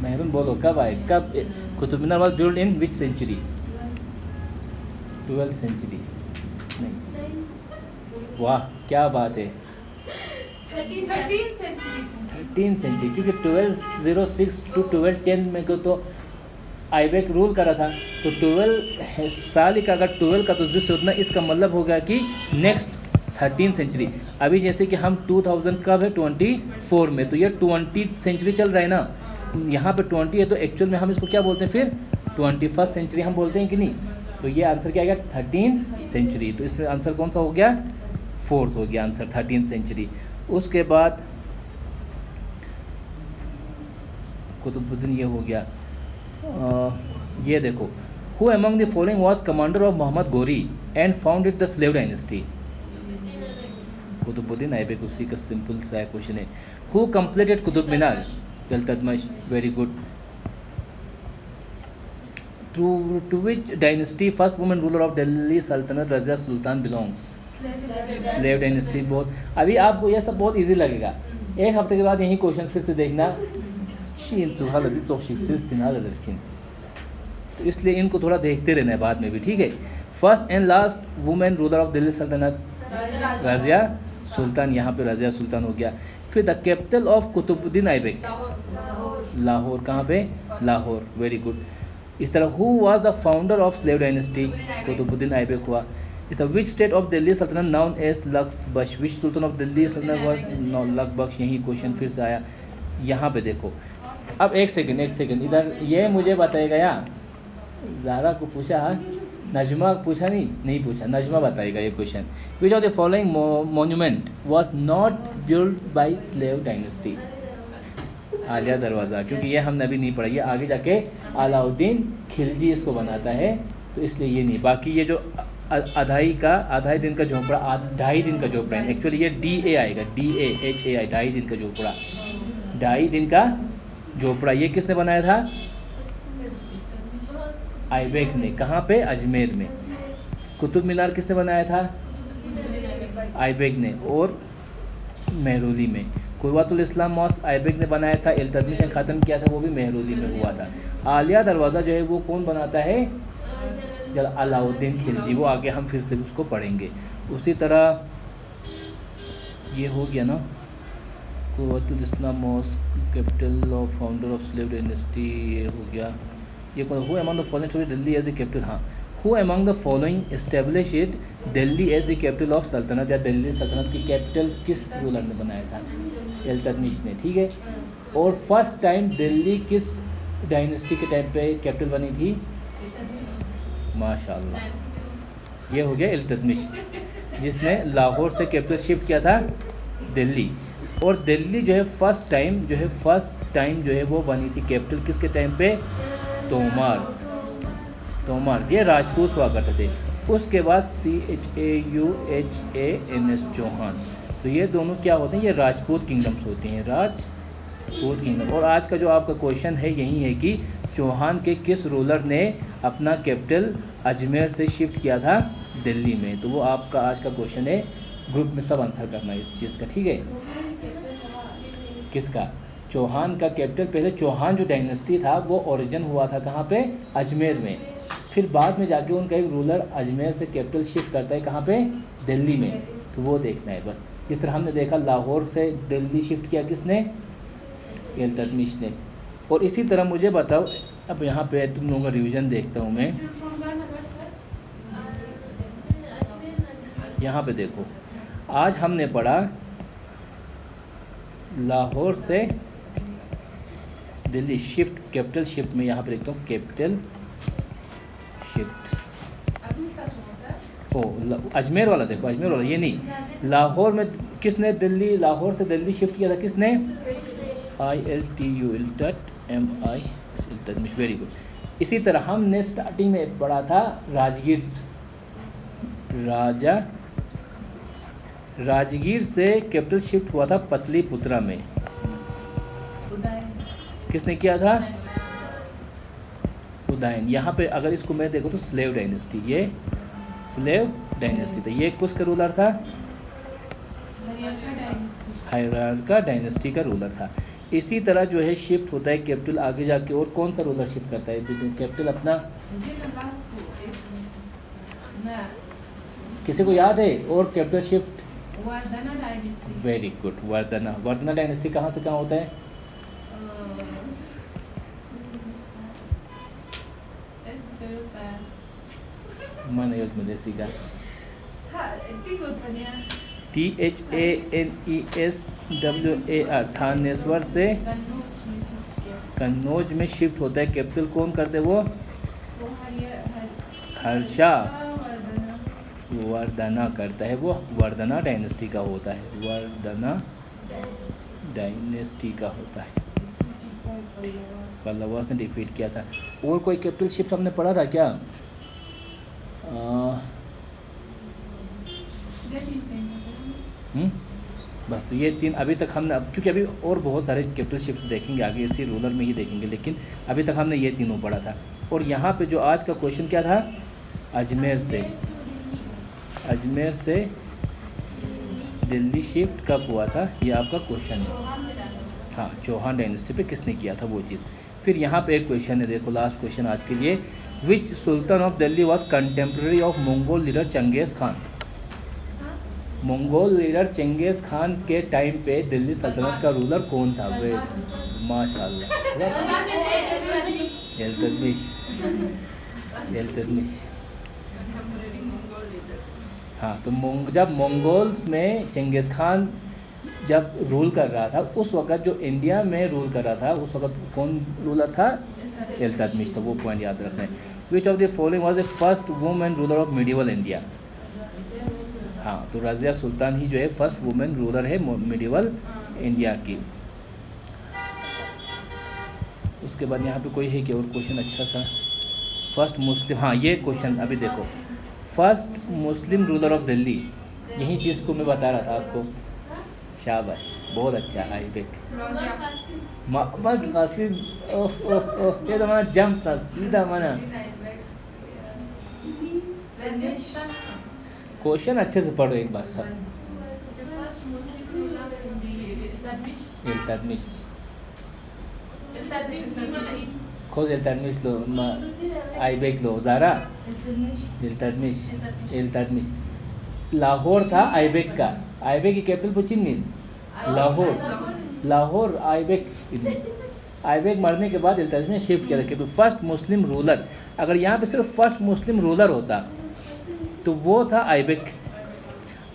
[SPEAKER 1] मेहरून बोलो, कब आए? कब Qutub Minar was built in which century? 12th century नहीं। वाह क्या बात है, 13th सेंचुरी, क्योंकि 1206 to 1210 में को तो ऐबक रूल करा था। तो 12 साल का, अगर 12 का तो 20 से उतना, इसका मतलब हो गया कि नेक्स्ट 13th सेंचुरी। अभी जैसे कि हम 2000 कब है? 24 में, तो ये 20th सेंचुरी चल रहा है ना, यहाँ पे 20 है, तो एक्चुअल में हम इसको क्या बोलते हैं फिर? 21st सेंचुरी हम बोलते हैं कि नहीं? तो ये आंसर क्या आ गया? 13th century. तो इसमें आंसर कौन सा हो गया? 4th हो गया आंसर, 13th सेंचुरी। उसके बाद कुतुबुद्दीन ये हो गया। ये देखो, who among the following was commander of Mohammad Ghori and founded the slave dynasty? Qutbuddin Aibak, उसी का सिंपल सा क्वेश्चन है। Who completed Qutub Minar? Iltutmish. Very good. To which dynasty first women ruler of Delhi सल्तनत Razia Sultan belongs? Slave dynasty. बहुत, अभी आपको यह सब बहुत इजी लगेगा। एक हफ्ते के बाद यही क्वेश्चन फिर से देखना। तो इसलिए इनको थोड़ा देखते रहना है बाद में भी, ठीक है। First and last women ruler of Delhi सल्तनत? रज़िया सुल्तान, यहाँ पे रज़िया सुल्तान हो गया। फिर the capital of Qutbuddin Aibak, Lahore. कहाँ पे? Lahore, very good. इस तरह who was the founder of slave dynasty, Qutbuddin Aibak हुआ। इस तरह विच स्टेट ऑफ दिल्ली सल्तनत known as Lakhbakhsh, which sultan of Delhi सल्तनत वाज लक्सबक्श। यही क्वेश्चन फिर से आया। यहाँ पे देखो, अब एक सेकंड इधर ये मुझे बताएगा यार, ज़ारा को पूछा, नजमा पूछा नहीं पूछा, नजमा बताएगा ये question. Which of the following monument was not build by slave dynasty? Alia दरवाज़ा, क्योंकि ये हमने अभी नहीं पढ़ा, ये आगे जाके अलाउद्दीन खिलजी इसको बनाता है, तो इसलिए ये नहीं। बाकी ये जो आधाई दिन का झोपड़ा, 2.5 दिन का झोपड़ा है, एक्चुअली ये DA आएगा, DAHAI, 2.5 दिन का झोपड़ा, 2.5 दिन का झोपड़ा। ये किसने बनाया था? ऐबक ने। कहाँ पे? अजमेर में। कुतुब मीनार किसने बनाया था? ऐबक ने, और मेहरौली में। कुव्वतुल इस्लाम मॉस्क ऐबक ने बनाया था, इल्तुतमिश ने ख़त्म किया था, वो भी मेहरौली में हुआ था। आलिया दरवाज़ा जो है वो कौन बनाता है? अलाउद्दीन खिलजी, वो आगे हम फिर से उसको पढ़ेंगे। उसी तरह ये हो गया ना, Quwwatul Islam mosque, capital of founder of slave dynasty, ये हो गया। ये कौन? Who among the following Delhi as the capital, हाँ, who among the following established Delhi as the capital of सल्तनत, या दिल्ली सल्तनत की कैपिटल किस रूलर ने बनाया था? इल्तुतमिश ने, ठीक है। और फर्स्ट टाइम दिल्ली किस डायनेस्टी के टाइम पे कैपिटल बनी थी? माशाअल्लाह, ये हो गया इल्तुतमिश, जिसने लाहौर से कैपिटल शिफ्ट किया था दिल्ली। और दिल्ली जो है फर्स्ट टाइम जो है वो बनी थी कैपिटल किसके टाइम पे? तोमार्स, ये राजपूत हुआ करते थे। उसके बाद CHAUHANS, चौहान। तो ये दोनों क्या होते हैं? ये राजपूत किंगडम्स होती हैं, राजपूत किंगडम। और आज का जो आपका क्वेश्चन है यही है कि चौहान के किस रूलर ने अपना कैपिटल अजमेर से शिफ्ट किया था दिल्ली में? तो वो आपका आज का क्वेश्चन है, ग्रुप में सब आंसर करना है इस चीज़ का, ठीक है। किसका? चौहान का कैपिटल, पहले चौहान जो डायनेस्टी था वो ओरिजिन हुआ था कहाँ पे? अजमेर में। फिर बाद में जाके उनका एक रूलर अजमेर से कैपिटल शिफ्ट करता है कहाँ पे? दिल्ली में। तो वो देखना है बस। जिस तरह हमने देखा लाहौर से दिल्ली शिफ्ट किया किसने? इल्तुतमिश ने। और इसी तरह मुझे बताओ, अब यहाँ पे तुम लोगों का रिवीजन देखता हूँ मैं। यहाँ पे देखो, आज हमने पढ़ा लाहौर से दिल्ली शिफ्ट, कैपिटल शिफ्ट में यहाँ पे देखता हूँ कैपिटल शिफ्ट। ओ अजमेर वाला देखो, अजमेर वाला ये नहीं, लाहौर में किसने दिल्ली, लाहौर से दिल्ली शिफ्ट किया था किसने? ILTU, Iltutmish, very good. इसी तरह हमने स्टार्टिंग में पढ़ा था राजगीर से कैपिटल शिफ्ट हुआ था पतलीपुत्रा में। किसने किया था? उदयन। यहाँ पे अगर इसको मैं देखो तो स्लेव डायनेस्टी, ये स्लेव डायनेस्टी था। ये किसका रूलर था? हायरार्का डायनेस्टी का रूलर था। इसी तरह जो है शिफ्ट होता है कैपिटल आगे जाके, और कौन सा रूलर शिफ्ट करता है कैपिटल अपना? किसी को याद है? और capital shift
[SPEAKER 2] Vardhana dynasty,
[SPEAKER 1] very good, Vardhana dynasty कहाँ से कहाँ होता है? mana yot Malaysia ka THANESWAR, Thaneshwar से कन्नौज में शिफ्ट होता है कैपिटल। कौन करते वो? हर्षा वर्धना करता है, वो वर्धना डायनेस्टी का होता है, वर्धना डायनेस्टी का होता है। पल्लवास ने डिफीट किया था। और कोई कैपिटल शिफ्ट हमने पढ़ा था क्या? बस तो ये 3 अभी तक हमने, अब क्योंकि अभी और बहुत सारे कैपिटल शिफ्ट देखेंगे आगे, इसी रूलर में ही देखेंगे, लेकिन अभी तक हमने ये तीनों पढ़ा था। और यहाँ पे जो आज का क्वेश्चन क्या था? अजमेर से दिल्ली शिफ्ट कब हुआ था, ये आपका क्वेश्चन है। हाँ, चौहान डायनेस्टी पे किसने किया था वो चीज़। फिर यहाँ पे एक क्वेश्चन है, देखो लास्ट क्वेश्चन आज के लिए। Which sultan of Delhi was contemporary of Mongol leader Genghis Khan? Mongol leader Genghis Khan के टाइम पे दिल्ली सल्तनत का रूलर कौन था? वे माशाल्लाह। इल्तुतमिश। इल्तुतमिश। हाँ, तो जब मंगोल्स में चंगेज़ खान जब रूल कर रहा था, उस वक़्त जो इंडिया में रूल कर रहा था, उस वक़्त कौन रूलर था? इल्तुतमिश। तो वो पॉइंट याद रखना है। Which of the following was the first women ruler of medieval India? हाँ, तो रज़िया सुल्तान ही जो है फर्स्ट वुमेन रूलर है मिडिवल इंडिया की। उसके बाद यहाँ पे कोई है कि और क्वेश्चन अच्छा सा? फर्स्ट मुस्लिम, हाँ ये क्वेश्चन अभी देखो, first Muslim ruler of Delhi, यही चीज़ को मैं बता रहा था आपको। शाबाश, बहुत अच्छा। आइबेक मोहम्मद कासिम। ओह ओह ओह, ये तो माना जंप था सीधा माना। क्वेश्चन अच्छे से पढ़ो एक बार सब। इल्तुतमिश। खुद इल्तुतमिश लो, आइबेक लो, ज़ारा। इल्तुतमिश। इल्तुतमिश। लाहौर था आइबेक का। आइबेक की कैपिटल पूछी नहीं, लाहौर। लाहौर आइबेक। आइबेक मरने के बाद इल्तुतमिश ने शिफ्ट किया था कैपिटल। फर्स्ट मुस्लिम रूलर, अगर यहाँ पे सिर्फ फर्स्ट मुस्लिम रूलर होता तो वो था आइबेक,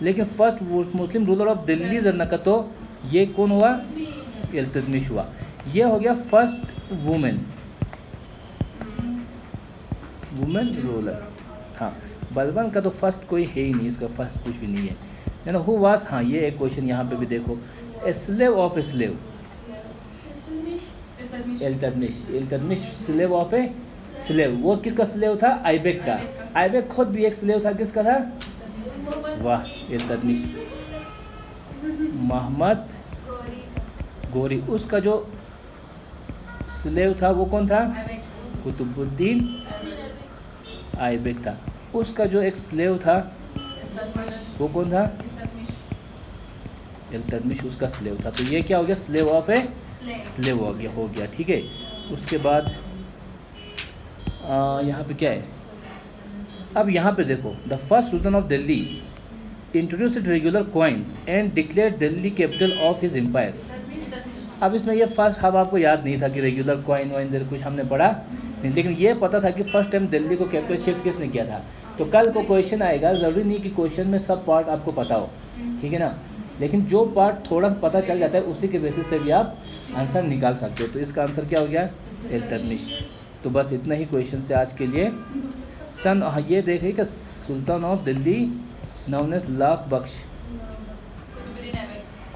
[SPEAKER 1] लेकिन first Muslim ruler of Delhi जनका तो ये कौन हुआ? इल्तुतमिश हुआ। ये हो गया फर्स्ट वुमेन रूलर। हाँ, बलबन का तो फर्स्ट कोई है ही नहीं, इसका फर्स्ट कुछ भी नहीं है ना। हु वाज, हाँ ये एक क्वेश्चन यहाँ पे भी देखो, slave of slave. Iltutmish. Iltutmish slave of a slave. वो किसका स्लेव था? आइबेक का। आइबेक खुद भी एक स्लेव था, किसका था? वाह, इल्तुतमिश। मोहम्मद गोरी, उसका जो स्लेव था वो कौन था? कुतुबुद्दीन आइबेक था। उसका जो एक स्लेव था वो कौन था? इल्तुतमिश उसका स्लेव था। तो ये क्या हो गया? स्लेव ऑफ ए स्लेव हो गया। ठीक है। उसके बाद यहाँ पे क्या है? अब यहाँ पे देखो, the first sultan of Delhi introduced regular coins and declared Delhi capital of his empire. अब इसमें ये फर्स्ट अब आपको याद नहीं था कि रेगुलर कॉइन वाइन कुछ हमने पढ़ा नहीं, लेकिन ये पता था कि फर्स्ट टाइम दिल्ली को कैपिटल शिफ्ट किसने किया था। तो कल को क्वेश्चन आएगा, ज़रूरी नहीं कि क्वेश्चन में सब पार्ट आपको पता हो, ठीक है ना, लेकिन जो पार्ट थोड़ा सा पता चल जाता है उसी के बेसिस पे भी आप आंसर निकाल सकते हो। तो इसका आंसर क्या हो गया? इल्तुतमिश। तो बस इतना ही क्वेश्चन से आज के लिए। सन, ये देखिए कि sultan of Delhi known as Lakh Bakhsh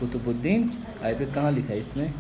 [SPEAKER 1] Qutbuddin Aibak. कहाँ लिखा है इसमें?